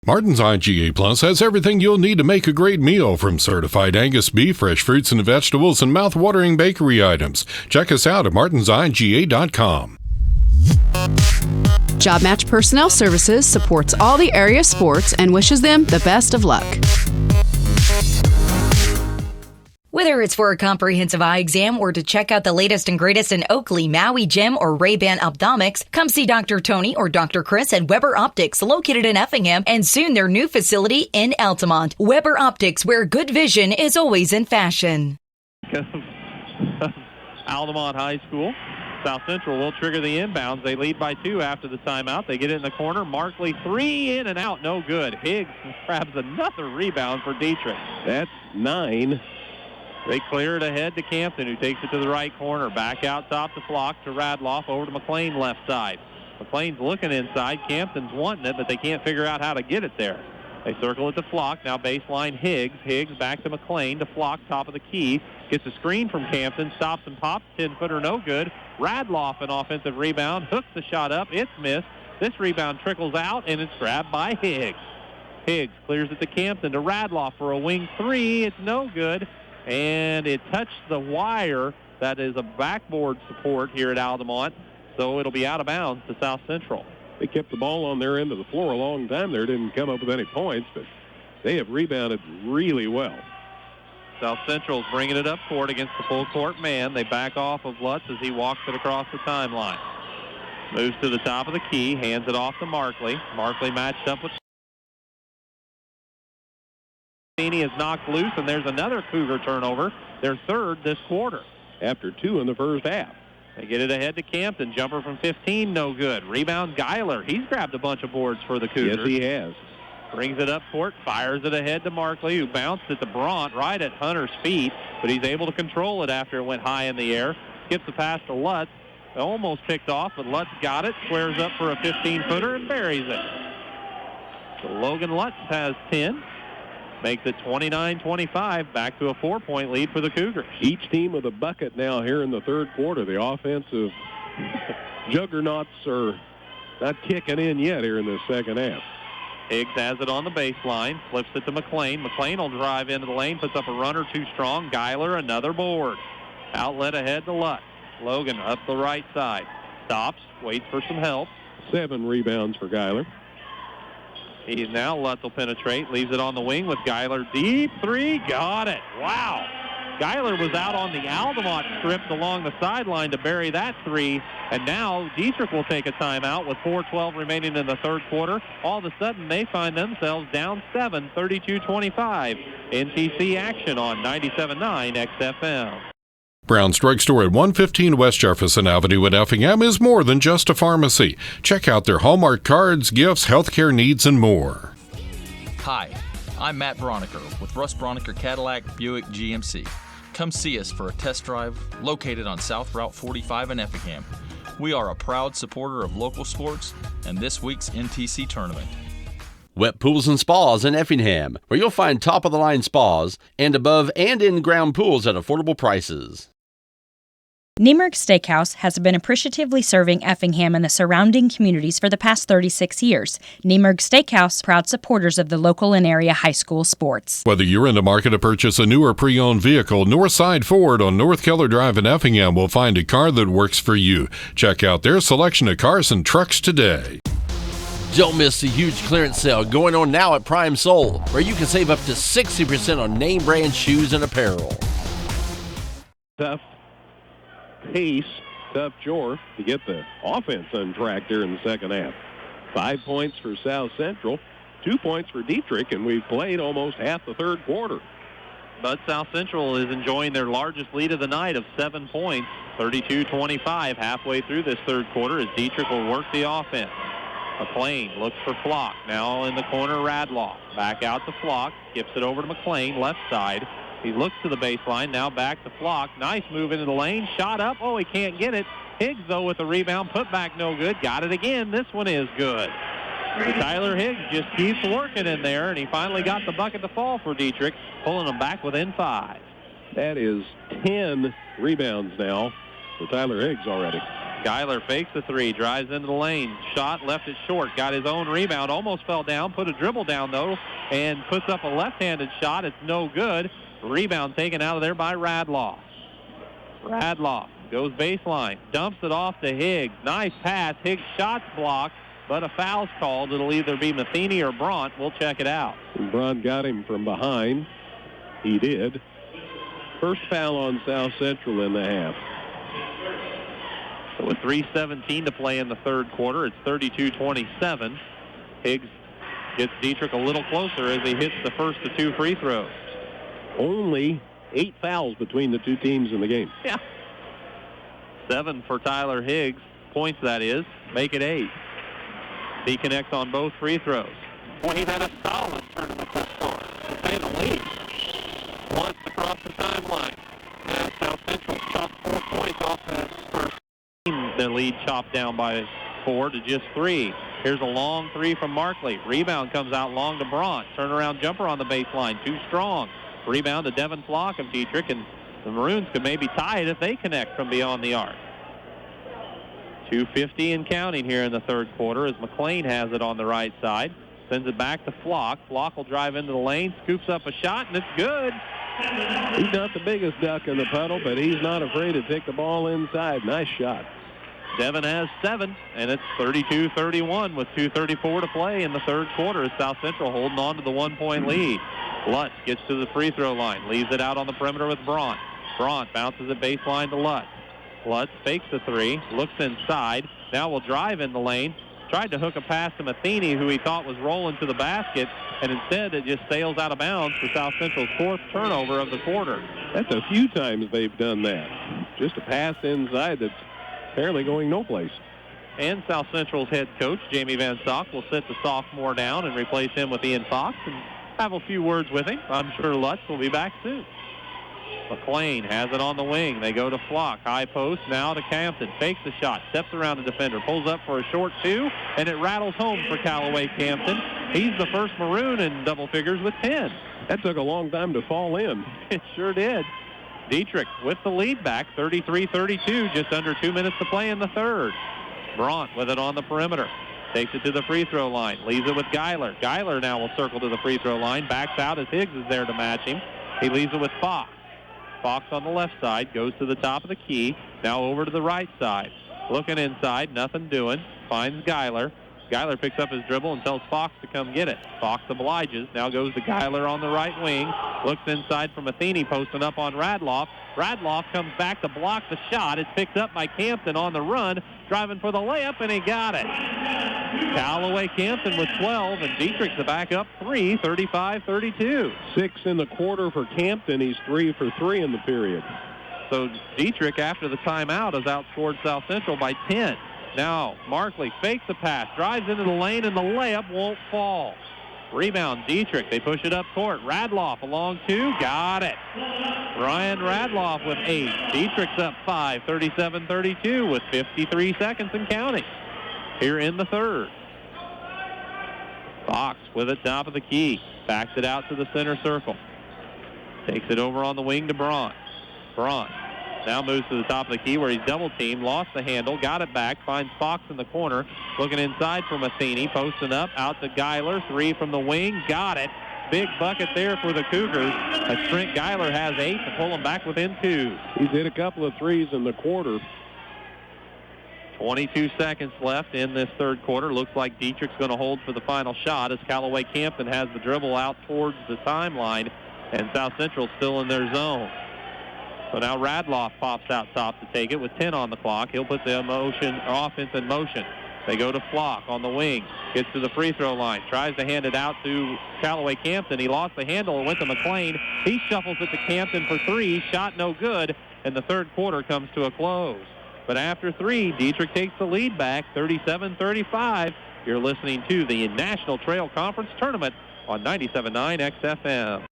Martin's IGA Plus has everything you'll need to make a great meal, from certified Angus beef, fresh fruits and vegetables, and mouth-watering bakery items. Check us out at martinsiga.com. Job Match Personnel Services supports all the area sports and wishes them the best of luck. Whether it's for a comprehensive eye exam or to check out the latest and greatest in Oakley, Maui Gym, or Ray-Ban Optomics, come see Dr. Tony or Dr. Chris at Weber Optics, located in Effingham, and soon their new facility in Altamont. Weber Optics, where good vision is always in fashion. Altamont High School. South Central will trigger the inbounds. They lead by 2 after the timeout. They get it in the corner. Markley, 3 in and out, no good. Higgs grabs another rebound for Dieterich. That's 9. They clear it ahead to Campton, who takes it to the right corner. Back out top to Flock, to Radloff, over to McLean left side. McLean's looking inside. Campton's wanting it, but they can't figure out how to get it there. They circle it to Flock. Now baseline Higgs. Higgs back to McLean, to Flock, top of the key. Gets a screen from Campton. Stops and pops. 10-footer, no good. Radloff, an offensive rebound. Hooks the shot up. It's missed. This rebound trickles out, and it's grabbed by Higgs. Higgs clears it to Campton, to Radloff for a wing 3. It's no good. And it touched the wire. That is a backboard support here at Altamont. So it'll be out of bounds to South Central. They kept the ball on their end of the floor a long time there. Didn't come up with any points, but they have rebounded really well. South Central's bringing it up court against the full court man. They back off of Lutz as he walks it across the timeline. Moves to the top of the key, hands it off to Markley. Markley matched up with is knocked loose, and there's another Cougar turnover, their 3rd this quarter. After 2 in the first half. They get it ahead to Campton. Jumper from 15, no good. Rebound Geiler. He's grabbed a bunch of boards for the Cougars. Yes, he has. Brings it up court, fires it ahead to Markley, who bounced it to Bront right at Hunter's feet, but he's able to control it after it went high in the air. Skips the pass to Lutz. Almost picked off, but Lutz got it. Squares up for a 15-footer and buries it. So Logan Lutz has 10. Makes it 29-25, back to a 4-point lead for the Cougars. Each team with a bucket now here in the third quarter. The offensive juggernauts are not kicking in yet here in the second half. Higgs has it on the baseline, flips it to McLean. McLean will drive into the lane, puts up a runner too strong. Geiler, another board. Outlet ahead to Lutz. Logan up the right side. Stops, waits for some help. 7 rebounds for Geiler. He's now, Lutz will penetrate, leaves it on the wing with Geiler. Deep 3, got it. Wow. Geiler was out on the Altamont script along the sideline to bury that 3. And now Dieterich will take a timeout with 4:12 remaining in the third quarter. All of a sudden, they find themselves down 7, 32-25. NTC action on 97.9 XFM. Brown's Drugstore at 115 West Jefferson Avenue in Effingham is more than just a pharmacy. Check out their Hallmark cards, gifts, healthcare needs, and more. Hi, I'm Matt Broniker with Russ Broniker Cadillac Buick GMC. Come see us for a test drive located on South Route 45 in Effingham. We are a proud supporter of local sports and this week's NTC tournament. Wet Pools and Spas in Effingham, where you'll find top-of-the-line spas and above and in-ground pools at affordable prices. Niemerg Steakhouse has been appreciatively serving Effingham and the surrounding communities for the past 36 years. Niemerg Steakhouse, proud supporters of the local and area high school sports. Whether you're in the market to purchase a new or pre-owned vehicle, Northside Ford on North Keller Drive in Effingham will find a car that works for you. Check out their selection of cars and trucks today. Don't miss the huge clearance sale going on now at Prime Soul, where you can save up to 60% on name brand shoes and apparel. Tough pace, tough chore to get the offense untracked here in the second half. 5 points for South Central, 2 points for Dieterich, and we've played almost half the third quarter. But South Central is enjoying their largest lead of the night of 7 points, 32-25, halfway through this third quarter as Dieterich will work the offense. McLean looks for Flock. Now in the corner, Radloff. Back out to Flock. Skips it over to McLean, left side. He looks to the baseline. Now back to Flock. Nice move into the lane. Shot up. Oh, he can't get it. Higgs, though, with the rebound. Put back no good. Got it again. This one is good. Tyler Higgs just keeps working in there, and he finally got the bucket to fall for Dieterich, pulling them back within 5. That is 10 rebounds now for Tyler Higgs already. Geiler fakes the three, drives into the lane, shot, left it short, got his own rebound, almost fell down, put a dribble down though, and puts up a left-handed shot. It's no good. Rebound taken out of there by Radloff. Radloff goes baseline, dumps it off to Higgs. Nice pass. Higgs' shot's blocked, but a foul's called. It'll either be Matheny or Bront. We'll check it out. Bront got him from behind. He did. First foul on South Central in the half. So with 3:17 to play in the third quarter, it's 32-27. Higgs gets Dieterich a little closer as he hits the first of 2 free throws. Only 8 fouls between the two teams in the game. Yeah. 7 for Tyler Higgs. Points, that is. Make it 8. He connects on both free throws. Well, he's had a solid tournament this far, to say the least. Once across the timeline. And South Central chopped 4 points off that first. The lead chopped down by 4 to just 3. Here's a long 3 from Markley. Rebound comes out long to Bront. Turnaround jumper on the baseline. Too strong. Rebound to Devin Flock of Dieterich, and the Maroons could maybe tie it if they connect from beyond the arc. 2:50 and counting here in the third quarter as McLean has it on the right side. Sends it back to Flock. Flock will drive into the lane, scoops up a shot, and it's good. He's not the biggest duck in the puddle, but he's not afraid to take the ball inside. Nice shot. Devin has 7, and it's 32-31 with 2:34 to play in the third quarter as South Central holding on to the 1-point lead. Lutz gets to the free throw line, leaves it out on the perimeter with Bront. Bront bounces it baseline to Lutz. Lutz fakes the 3, looks inside, now will drive in the lane, tried to hook a pass to Matheny, who he thought was rolling to the basket, and instead it just sails out of bounds for South Central's 4th turnover of the quarter. That's a few times they've done that. Just a pass inside that's apparently going no place. And South Central's head coach, Jamie Van Sock, will sit the sophomore down and replace him with Ian Fox and have a few words with him. I'm sure Lutz will be back soon. McLean has it on the wing. They go to Flock. High post now to Campton. Fakes the shot. Steps around the defender. Pulls up for a short 2. And it rattles home for Callaway Campton. He's the first Maroon in double figures with 10. That took a long time to fall in. It sure did. Dieterich with the lead back. 33-32. Just under 2 minutes to play in the third. Bront with it on the perimeter. Takes it to the free throw line. Leaves it with Geiler. Geiler now will circle to the free throw line. Backs out as Higgs is there to match him. He leaves it with Fox. Fox on the left side. Goes to the top of the key. Now over to the right side. Looking inside. Nothing doing. Finds Geiler. Geiler picks up his dribble and tells Fox to come get it. Fox obliges. Now goes to Geiler on the right wing. Looks inside for Matheny, posting up on Radloff. Radloff comes back to block the shot. It's picked up by Campton on the run. Driving for the layup, and he got it. Callaway Campton with 12, and Dieterich the backup 3, 35-32. 6 in the quarter for Campton. He's 3 for 3 in the period. So Dieterich, after the timeout, has outscored South Central by 10. Now, Markley fakes the pass, drives into the lane, and the layup won't fall. Rebound, Dieterich. They push it up court. Radloff along 2. Got it. Ryan Radloff with 8. Dietrich's up 5, 37-32 with 53 seconds and counting here in the third. Fox with it top of the key. Backs it out to the center circle. Takes it over on the wing to Braun. Braun now moves to the top of the key where he's double-teamed, lost the handle, got it back, finds Fox in the corner, looking inside for Matheny, posting up, out to Geiler, 3 from the wing, got it. Big bucket there for the Cougars. As Trent Geiler has 8 to pull them back within 2. He's hit a couple of threes in the quarter. 22 seconds left in this third quarter. Looks like Dietrich's going to hold for the final shot as Callaway Campton has the dribble out towards the timeline, and South Central still in their zone. So now Radloff pops out top to take it with 10 on the clock. He'll put the offense in motion. They go to Flock on the wing. Gets to the free throw line. Tries to hand it out to Callaway Campton. He lost the handle and went to McLean. He shuffles it to Campton for 3. Shot no good. And the third quarter comes to a close. But after 3, Dietrich takes the lead back, 37-35. You're listening to the National Trail Conference Tournament on 97.9 XFM.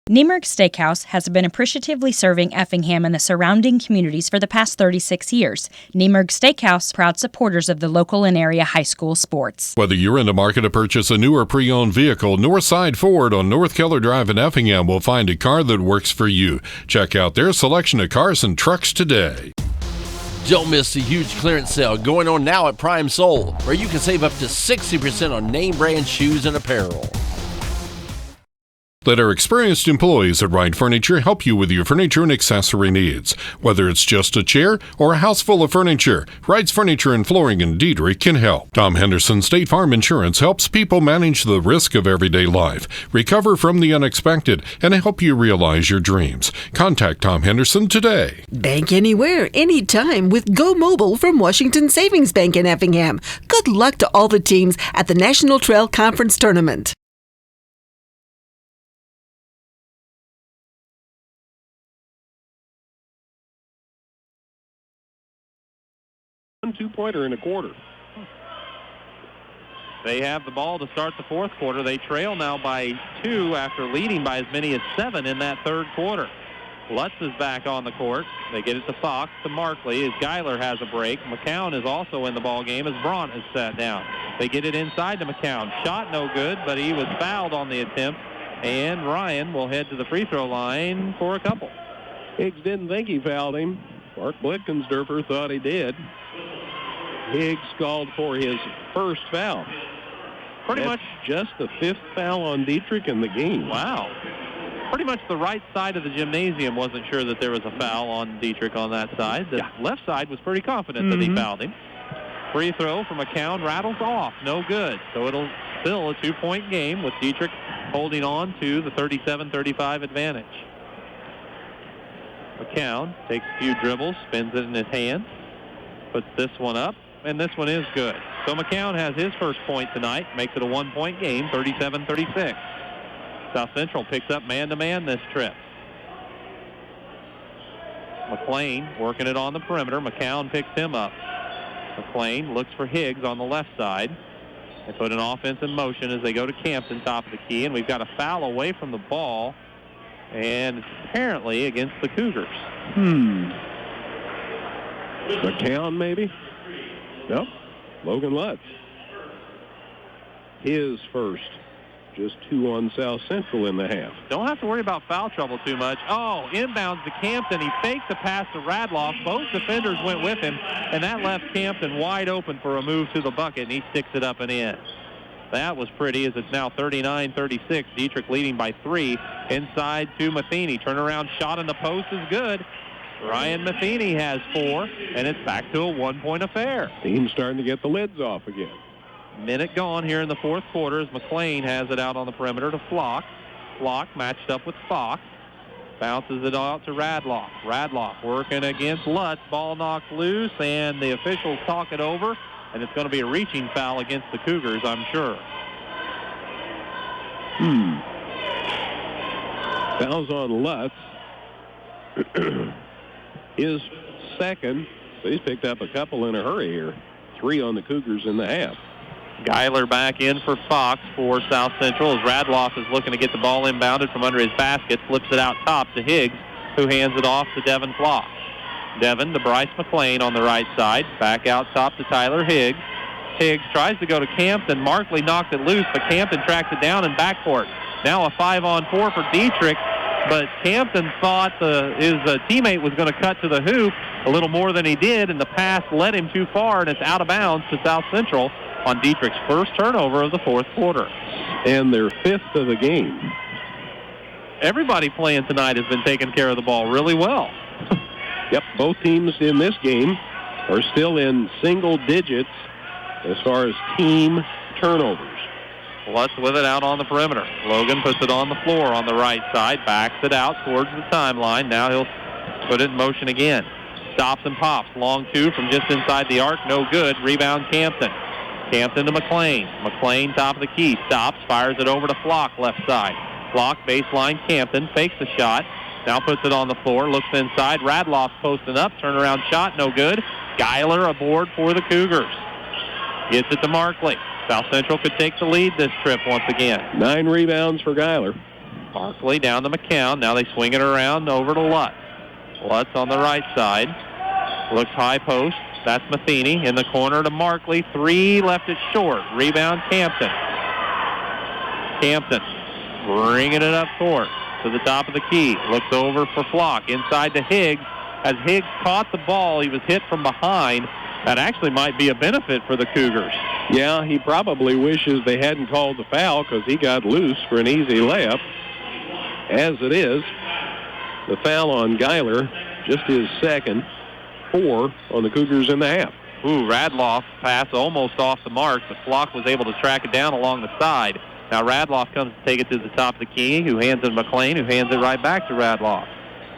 Niemerg Steakhouse has been appreciatively serving Effingham and the surrounding communities for the past 36 years. Niemerg Steakhouse, proud supporters of the local and area high school sports. Whether you're in the market to purchase a new or pre-owned vehicle, Northside Ford on North Keller Drive in Effingham will find a car that works for you. Check out their selection of cars and trucks today. Don't miss the huge clearance sale going on now at Prime Soul, where you can save up to 60% on name brand shoes and apparel. Let our experienced employees at Wright Furniture help you with your furniture and accessory needs. Whether it's just a chair or a house full of furniture, Wright's Furniture and Flooring in Dieterich can help. Tom Henderson State Farm Insurance helps people manage the risk of everyday life, recover from the unexpected, and help you realize your dreams. Contact Tom Henderson today. Bank anywhere, anytime with Go Mobile from Washington Savings Bank in Effingham. Good luck to all the teams at the National Trail Conference Tournament. 2-pointer in a quarter. They have the ball to start the fourth quarter. They trail now by 2 after leading by as many as 7 in that third quarter. Lutz is back on the court. They get it to Fox, to Markley as Geiler has a break. McCown is also in the ball game as Braun is sat down. They get it inside to McCown. Shot no good, but he was fouled on the attempt, and Ryan will head to the free throw line for a couple. Higgs didn't think he fouled him. Bart Blickensderfer thought he did. Higgs called for his first foul. Pretty much just the 5th foul on Dietrich in the game. Wow. Pretty much the right side of the gymnasium wasn't sure that there was a foul on Dietrich on that side. The left side was pretty confident that he fouled him. Free throw from McCown rattles off. No good. So it'll still a 2-point game with Dietrich holding on to the 37-35 advantage. McCown takes a few dribbles, spins it in his hand, puts this one up, and this one is good. So McCown has his first point tonight, makes it a 1-point game, 37-36. South Central picks up man-to-man this trip. McLean working it on the perimeter. McCown picks him up. McLean looks for Higgs on the left side. They put an offense in motion as they go to Campton, top of the key, and we've got a foul away from the ball, and it's apparently against the Cougars. McCown, maybe? Nope. Logan Lutz. His first. Just 2 on South Central in the half. Don't have to worry about foul trouble too much. Oh, inbounds to Campton. He faked the pass to Radloff. Both defenders went with him, and that left Campton wide open for a move to the bucket, and he sticks it up and in. That was pretty, as it's now 39-36. Dietrich leading by 3. Inside to Matheny. Turnaround shot in the post is good. Ryan Matheny has 4, and it's back to a 1-point affair. Team's starting to get the lids off again. Minute gone here in the fourth quarter as McLean has it out on the perimeter to Flock. Flock matched up with Fox. Bounces it out to Radloff. Radloff working against Lutz. Ball knocked loose, and the officials talk it over, and it's going to be a reaching foul against the Cougars, I'm sure. Fouls on Lutz. His second, so he's picked up a couple in a hurry here. 3 on the Cougars in the half. Geiler back in for Fox for South Central as Radloff is looking to get the ball inbounded from under his basket, flips it out top to Higgs, who hands it off to Devin Flock. Devin to Bryce McLean on the right side, back out top to Tyler Higgs. Higgs tries to go to Campton. Markley knocked it loose, but Campton tracks it down in backcourt. Now a 5-on-4 for Dieterich, but Campton thought his teammate was going to cut to the hoop a little more than he did, and the pass led him too far, and it's out of bounds to South Central on Dietrich's first turnover of the fourth quarter. And their fifth of the game. Everybody playing tonight has been taking care of the ball really well. Yep, both teams in this game are still in single digits as far as team turnovers. Lutz with it out on the perimeter. Logan puts it on the floor on the right side, backs it out towards the timeline. Now he'll put it in motion again. Stops and pops. Long two from just inside the arc. No good. Rebound Campton. Campton to McLean. McLean top of the key. Stops. Fires it over to Flock left side. Flock baseline. Campton fakes the shot. Now puts it on the floor. Looks inside. Radloff posting up. Turnaround shot. No good. Geiler aboard for the Cougars. Gets it to Markley. South Central could take the lead this trip once again. 9 rebounds for Geiler. Markley down to McCown. Now they swing it around over to Lutz. Lutz on the right side. Looks high post. That's Matheny in the corner to Markley. 3 left it short. Rebound Campton. Campton bringing it up court to the top of the key. Looks over for Flock. Inside to Higgs. As Higgs caught the ball, he was hit from behind. That actually might be a benefit for the Cougars. Yeah, he probably wishes they hadn't called the foul because he got loose for an easy layup. As it is, the foul on Geiler, just his second, 4 on the Cougars in the half. Radloff pass almost off the mark, but Flock was able to track it down along the side. Now Radloff comes to take it to the top of the key, who hands it to McLean, who hands it right back to Radloff.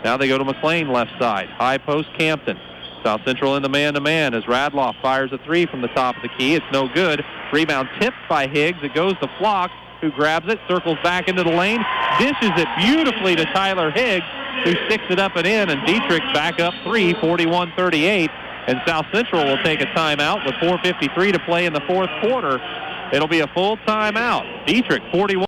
Now they go to McLean left side. High post Campton. South Central in the man-to-man as Radloff fires a 3 from the top of the key. It's no good. Rebound tipped by Higgs. It goes to Flock, who grabs it, circles back into the lane, dishes it beautifully to Tyler Higgs, who sticks it up and in, and Dietrich back up 3, 41-38. And South Central will take a timeout with 4:53 to play in the fourth quarter. It'll be a full timeout. Dietrich, 41.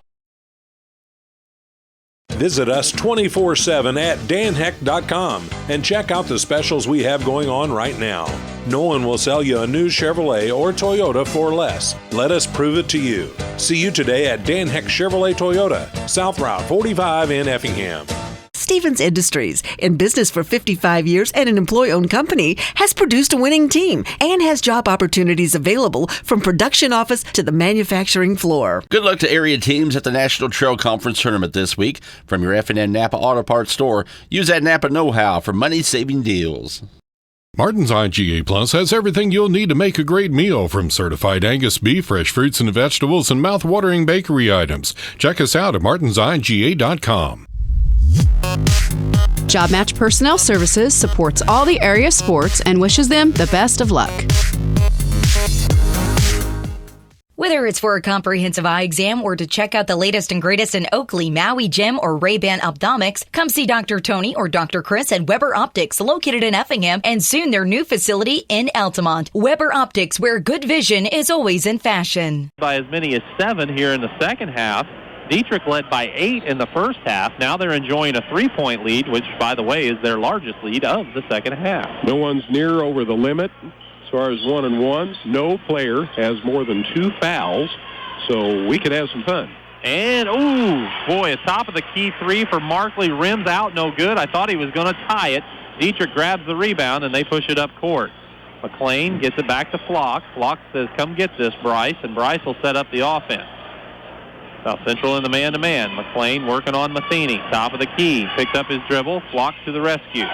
Visit us 24/7 at danheck.com and check out the specials we have going on right now. No one will sell you a new Chevrolet or Toyota for less. Let us prove it to you. See you today at Dan Heck Chevrolet Toyota, South Route 45 in Effingham. Stevens Industries, in business for 55 years and an employee-owned company, has produced a winning team and has job opportunities available from production office to the manufacturing floor. Good luck to area teams at the National Trail Conference Tournament this week. From your F&N Napa Auto Parts store, use that Napa know-how for money-saving deals. Martin's IGA Plus has everything you'll need to make a great meal, from certified Angus beef, fresh fruits and vegetables, and mouth-watering bakery items. Check us out at martinsiga.com. Job Match Personnel Services supports all the area sports and wishes them the best of luck. Whether it's for a comprehensive eye exam or to check out the latest and greatest in Oakley, Maui Gym, or Ray-Ban Optomics, come see Dr. Tony or Dr. Chris at Weber Optics, located in Effingham, and soon their new facility in Altamont. Weber Optics, where good vision is always in fashion. By as many as 7 here in the second half. Dietrich led by 8 in the first half. Now they're enjoying a 3-point lead, which, by the way, is their largest lead of the second half. No one's near over the limit as far as 1-and-1s. No player has more than 2 fouls, so we could have some fun. And, a top of the key 3 for Markley. Rims out, no good. I thought he was going to tie it. Dietrich grabs the rebound, and they push it up court. McLean gets it back to Flock. Flock says, come get this, Bryce, and Bryce will set up the offense. South Central in the man-to-man. McLean working on Matheny. Top of the key. Picks up his dribble. Flock to the rescue.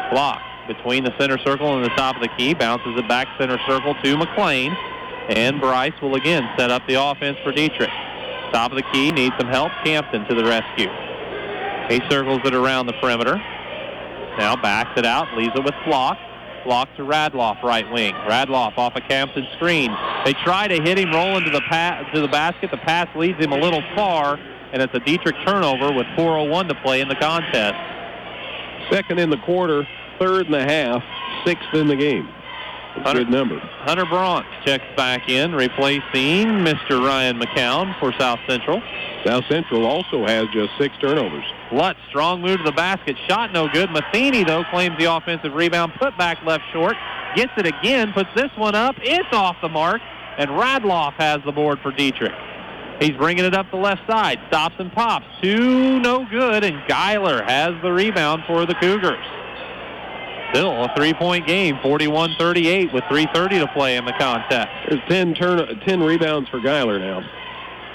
Flock between the center circle and the top of the key. Bounces it back center circle to McLean. And Bryce will again set up the offense for Dietrich. Top of the key. Needs some help. Campton to the rescue. He circles it around the perimeter. Now backs it out. Leaves it with Flock. Flock to Radloff, right wing. Radloff off a Campton screen. They try to hit him rolling to the basket. The pass leads him a little far, and it's a Dietrich turnover with 4:01 to play in the contest. Second in the quarter, third in the half, 6th in the game. That's a good number. Hunter Braun checks back in, replacing Mr. Ryan McCown for South Central. South Central also has just 6 turnovers. Lutz, strong move to the basket. Shot no good. Matheny, though, claims the offensive rebound. Put back left short. Gets it again. Puts this one up. It's off the mark. And Radloff has the board for Dieterich. He's bringing it up the left side. Stops and pops. 2 no good. And Geiler has the rebound for the Cougars. Still a 3-point game, 41-38 with 3:30 to play in the contest. There's 10 rebounds for Geiler now.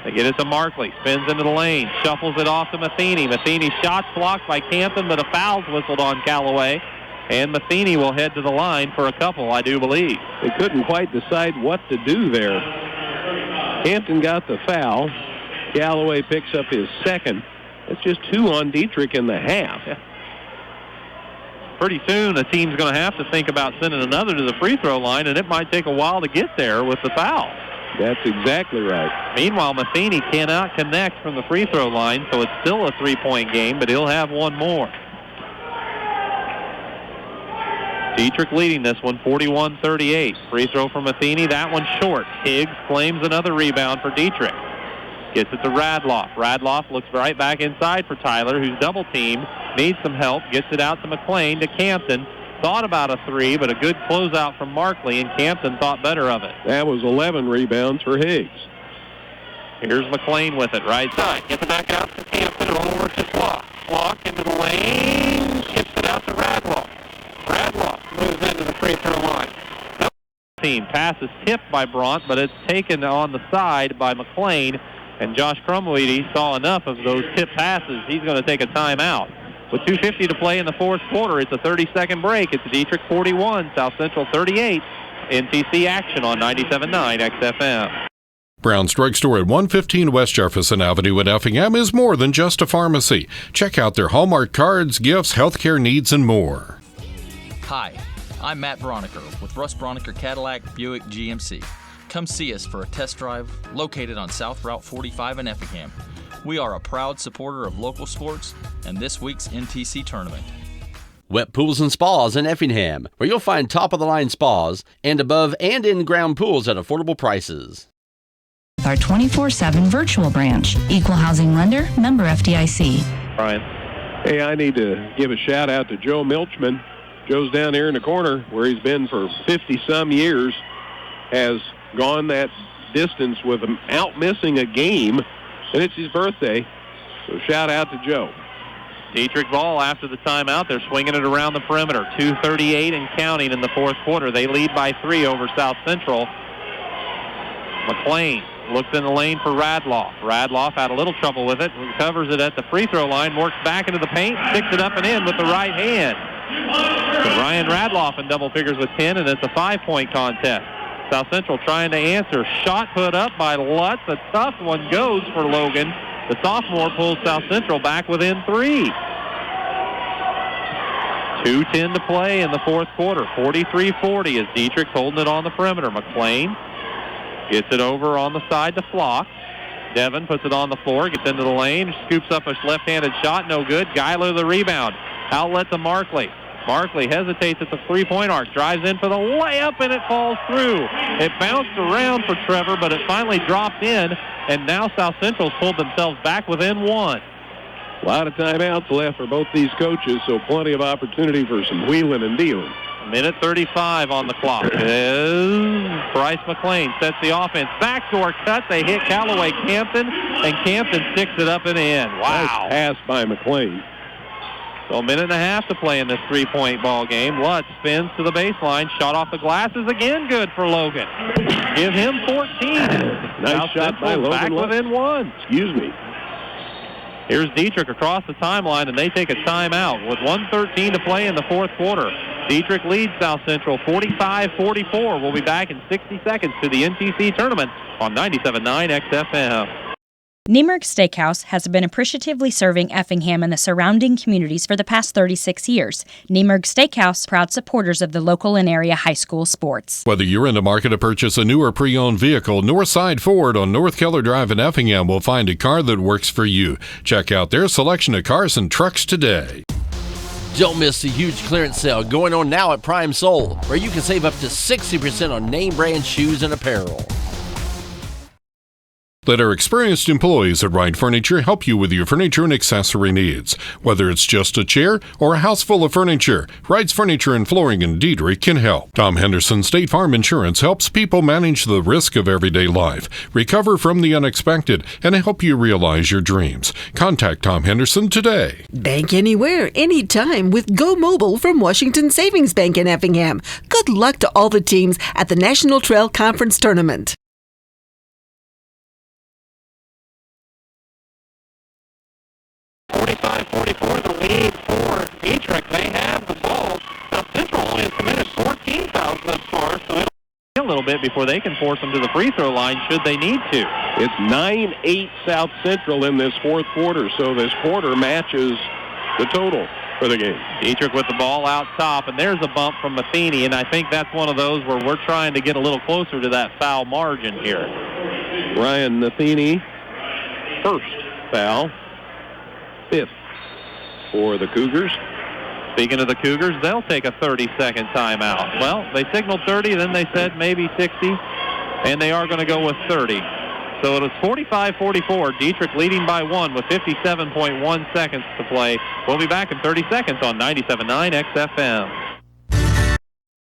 They get it to Markley. Spins into the lane. Shuffles it off to Matheny. Matheny's shot's blocked by Campton, but a foul's whistled on Callaway. And Matheny will head to the line for a couple, I do believe. They couldn't quite decide what to do there. Campton got the foul. Callaway picks up his second. It's just 2 on Dieterich in the half. Yeah. Pretty soon, the team's going to have to think about sending another to the free throw line, and it might take a while to get there with the foul. That's exactly right. Meanwhile, Matheny cannot connect from the free throw line, so it's still a 3-point game, but he'll have one more. Dieterich leading this one, 41-38. Free throw from Matheny, that one short. Higgs claims another rebound for Dieterich. Gets it to Radloff. Radloff looks right back inside for Tyler, who's double-teamed, needs some help, gets it out to McLean, to Campton. Thought about a 3, but a good closeout from Markley, and Campton thought better of it. That was 11 rebounds for Higgs. Here's McLean with it, right side. Gets it back out to Campton, over to Flock. Flock into the lane, gets it out to Radloff. Radloff moves into the free throw line. Team pass is tipped by Bront, but it's taken on the side by McLean, and Josh Crumweedy saw enough of those tip passes. He's going to take a timeout. With 2:50 to play in the fourth quarter, it's a 30-second break. It's Dieterich 41, South Central 38. NTC action on 97.9 XFM. Brown's Drugstore at 115 West Jefferson Avenue in Effingham is more than just a pharmacy. Check out their Hallmark cards, gifts, healthcare needs, and more. Hi, I'm Matt Broniker with Russ Broniker Cadillac Buick GMC. Come see us for a test drive located on South Route 45 in Effingham. We are a proud supporter of local sports and this week's NTC tournament. Wet Pools and Spas in Effingham, where you'll find top-of-the-line spas and above and in-ground pools at affordable prices. With our 24/7 virtual branch, Equal Housing Lender, member FDIC. Brian. Hey, I need to give a shout-out to Joe Milchman. Joe's down here in the corner where he's been for 50-some years, has gone that distance without missing a game, and it's his birthday. So shout-out to Joe. Dieterich ball after the timeout. They're swinging it around the perimeter. 2:38 and counting in the fourth quarter. They lead by 3 over South Central. McLean looks in the lane for Radloff. Radloff had a little trouble with it. Recovers it at the free throw line. Works back into the paint. Sticks it up and in with the right hand. So Ryan Radloff in double figures with 10, and it's a 5-point contest. South Central trying to answer. Shot put up by Lutz. A tough one goes for Logan. The sophomore pulls South Central back within 3. 2:10 to play in the fourth quarter. 43-40 as Dieterich holding it on the perimeter. McLean gets it over on the side to Flock. Devin puts it on the floor, gets into the lane, scoops up a left-handed shot, no good. Geiler the rebound. Outlet to Markley. Markley hesitates at the three-point arc, drives in for the layup, and it falls through. It bounced around for Trevor, but it finally dropped in, and now South Central's pulled themselves back within 1. A lot of timeouts left for both these coaches, so plenty of opportunity for some wheeling and dealing. Minute 35 on the clock. As Bryce McLean sets the offense. Backdoor cut. They hit Callaway Campton, and Campton sticks it up and in. Wow. Nice pass by McLean. So a minute and a half to play in this 3-point ball game. Lutz spins to the baseline. Shot off the glass is again good for Logan. Give him 14. Nice South shot by Logan. Back within 1. Excuse me. Here's Dieterich across the timeline, and they take a timeout with 1:13 to play in the fourth quarter. Dieterich leads South Central 45-44. We'll be back in 60 seconds to the NTC tournament on 97.9 XFM. Niemerg Steakhouse has been appreciatively serving Effingham and the surrounding communities for the past 36 years. Niemerg Steakhouse, proud supporters of the local and area high school sports. Whether you're in the market to purchase a new or pre-owned vehicle, Northside Ford on North Keller Drive in Effingham will find a car that works for you. Check out their selection of cars and trucks today. Don't miss the huge clearance sale going on now at Prime Soul, where you can save up to 60% on name brand shoes and apparel. Let our experienced employees at Wright Furniture help you with your furniture and accessory needs. Whether it's just a chair or a house full of furniture, Wright's Furniture and Flooring in Dieterich can help. Tom Henderson State Farm Insurance helps people manage the risk of everyday life, recover from the unexpected, and help you realize your dreams. Contact Tom Henderson today. Bank anywhere, anytime with Go Mobile from Washington Savings Bank in Effingham. Good luck to all the teams at the National Trail Conference Tournament. 45-44 the lead for Dieterich. They have the ball. South Central only has committed 14 fouls thus far, so it'll A little bit before they can force them to the free throw line should they need to. It's 9-8 South Central in this fourth quarter, so this quarter matches the total for the game. Dieterich with the ball out top, and there's a bump from Matheny, and I think that's one of those where we're trying to get a little closer to that foul margin here. Ryan Matheny, first foul, fifth for the Cougars. Speaking of the Cougars, they'll take a 30-second timeout. Well, they signaled 30, then they said maybe 60, and they are going to go with 30. So it was 45-44, Dieterich leading by 1 with 57.1 seconds to play. We'll be back in 30 seconds on 97.9 XFM.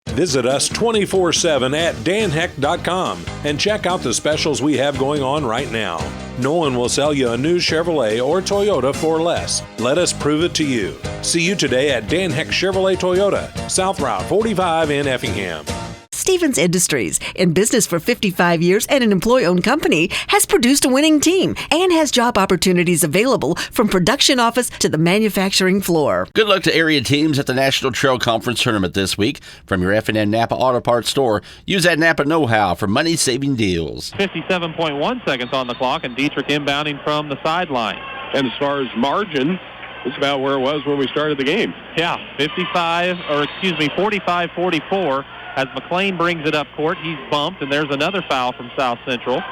Visit us 24/7 at danheck.com and check out the specials we have going on right now. No one will sell you a new Chevrolet or Toyota for less. Let us prove it to you. See you today at Dan Heck Chevrolet Toyota, South Route 45 in Effingham. Stevens Industries, in business for 55 years and an employee-owned company, has produced a winning team and has job opportunities available from production office to the manufacturing floor. Good luck to area teams at the National Trail Conference Tournament this week. From your F&N Napa Auto Parts store, use that Napa know-how for money-saving deals. 57.1 seconds on the clock, and Dieterich inbounding from the sideline. And as far as margin, it's about where it was when we started the game. Yeah, 45-44. As McLean brings it up court, he's bumped, and there's another foul from South Central.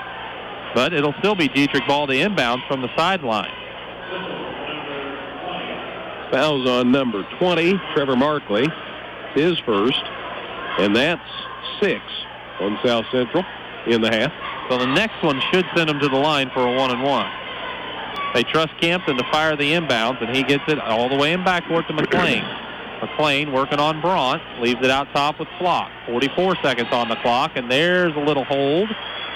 But it'll still be Dieterich ball to inbounds from the sideline. Fouls on number 20, Trevor Markley, his first, and that's 6 on South Central in the half. So the next one should send him to the line for a 1-and-1. They trust Campton to fire the inbounds, and he gets it all the way in backcourt to McLean. McLean working on Braunt, leaves it out top with Flock. 44 seconds on the clock, and there's a little hold.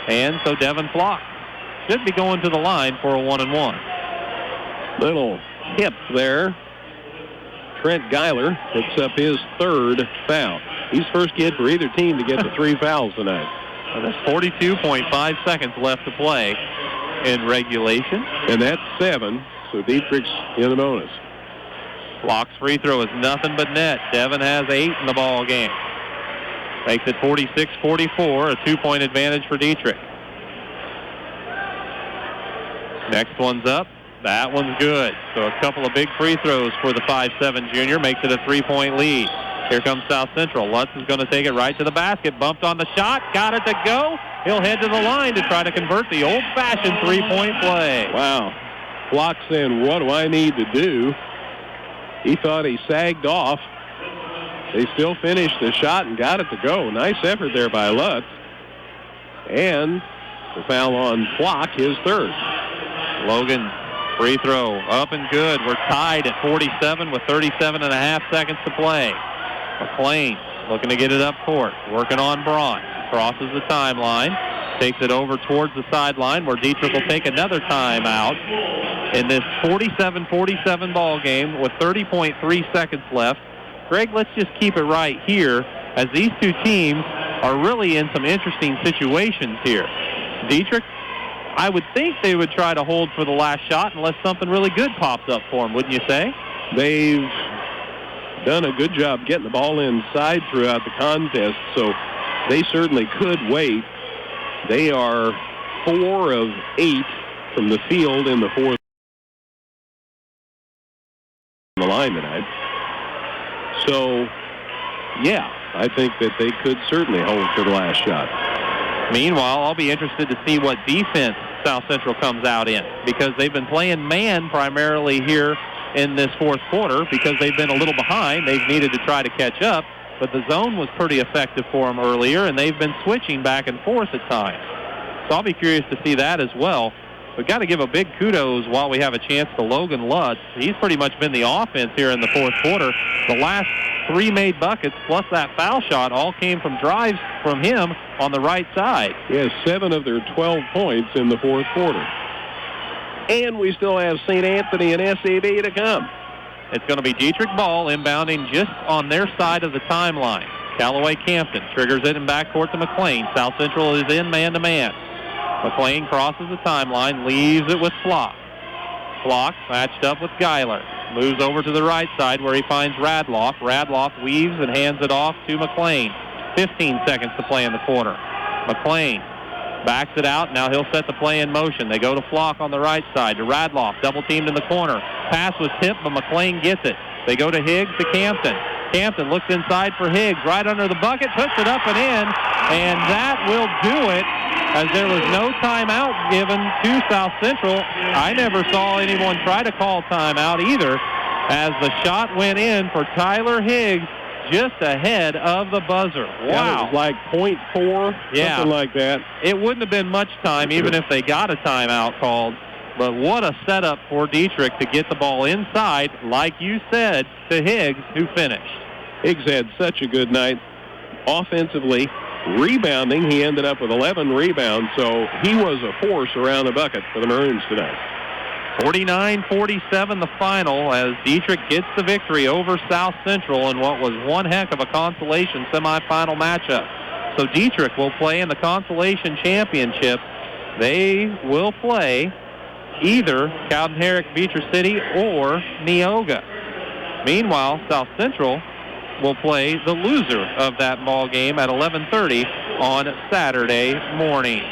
And so Devin Flock should be going to the line for a 1-and-1. Little hip there. Trent Geiler picks up his third foul. He's first kid for either team to get the 3 fouls tonight. And there's 42.5 seconds left to play in regulation. And that's 7, so Dieterich's in the bonus. Flock's free throw is nothing but net. Devin has 8 in the ball game. Makes it 46-44, a 2-point advantage for Dieterich. Next one's up. That one's good. So a couple of big free throws for the 5'7" junior makes it a 3-point lead. Here comes South Central. Lutz is going to take it right to the basket. Bumped on the shot. Got it to go. He'll head to the line to try to convert the old-fashioned 3-point play. Wow. Flock saying, what do I need to do? He thought he sagged off. They still finished the shot and got it to go. Nice effort there by Lutz. And the foul on Flock, his third. Logan, free throw, up and good. We're tied at 47 with 37.5 seconds to play. McLean looking to get it up court. Working on Braun. Crosses the timeline. Takes it over towards the sideline where Dieterich will take another timeout in this 47-47 ball game with 30.3 seconds left. Greg, let's just keep it right here as these two teams are really in some interesting situations here. Dieterich, I would think they would try to hold for the last shot unless something really good pops up for them, wouldn't you say? They've done a good job getting the ball inside throughout the contest, so they certainly could wait. They are 4 of 8 from the field in the fourth on the line tonight. So, yeah, I think that they could certainly hold for the last shot. Meanwhile, I'll be interested to see what defense South Central comes out in because they've been playing man primarily here in this fourth quarter because they've been a little behind. They've needed to try to catch up, but the zone was pretty effective for them earlier, and they've been switching back and forth at times. So I'll be curious to see that as well. We've got to give a big kudos while we have a chance to Logan Lutz. He's pretty much been the offense here in the fourth quarter. The last 3 made buckets plus that foul shot all came from drives from him on the right side. He has 7 of their 12 points in the fourth quarter. And we still have St. Anthony and SAB to come. It's going to be Dieterich ball inbounding just on their side of the timeline. Callaway Campton triggers it in backcourt to McLean. South Central is in man-to-man. McLean crosses the timeline, leaves it with Flock. Flock matched up with Geiler. Moves over to the right side where he finds Radloff. Radloff weaves and hands it off to McLean. 15 seconds to play in the quarter. McLean backs it out. Now he'll set the play in motion. They go to Flock on the right side to Radloff. Double teamed in the corner. Pass was tipped, but McLean gets it. They go to Higgs to Campton. Campton looks inside for Higgs. Right under the bucket. Puts it up and in. And that will do it, as there was no timeout given to South Central. I never saw anyone try to call timeout either, as the shot went in for Tyler Higgs just ahead of the buzzer. Wow. Yeah, it was like 0.4, something like that. It wouldn't have been much time even if they got a timeout called. But what a setup for Dieterich to get the ball inside, like you said, to Higgs, who finished. Higgs had such a good night offensively. Rebounding, he ended up with 11 rebounds, so he was a force around the bucket for the Maroons tonight. 49-47 the final, as Dieterich gets the victory over South Central in what was one heck of a consolation semifinal matchup. So Dieterich will play in the consolation championship. They will play either Cowden Herrick, Beecher City, or Neoga. Meanwhile, South Central will play the loser of that ball game at 11:30 on Saturday morning.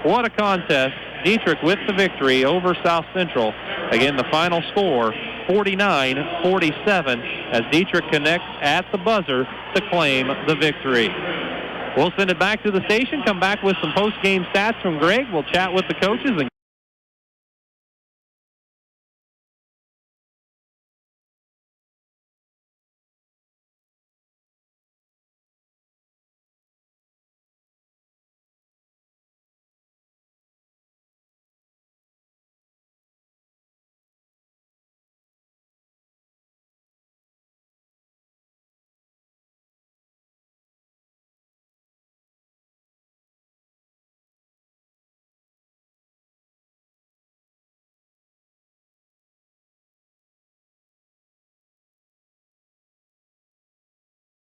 What a contest. Dieterich with the victory over South Central. Again, the final score, 49-47, as Dieterich connects at the buzzer to claim the victory. We'll send it back to the station, come back with some post-game stats from Greg. We'll chat with the coaches and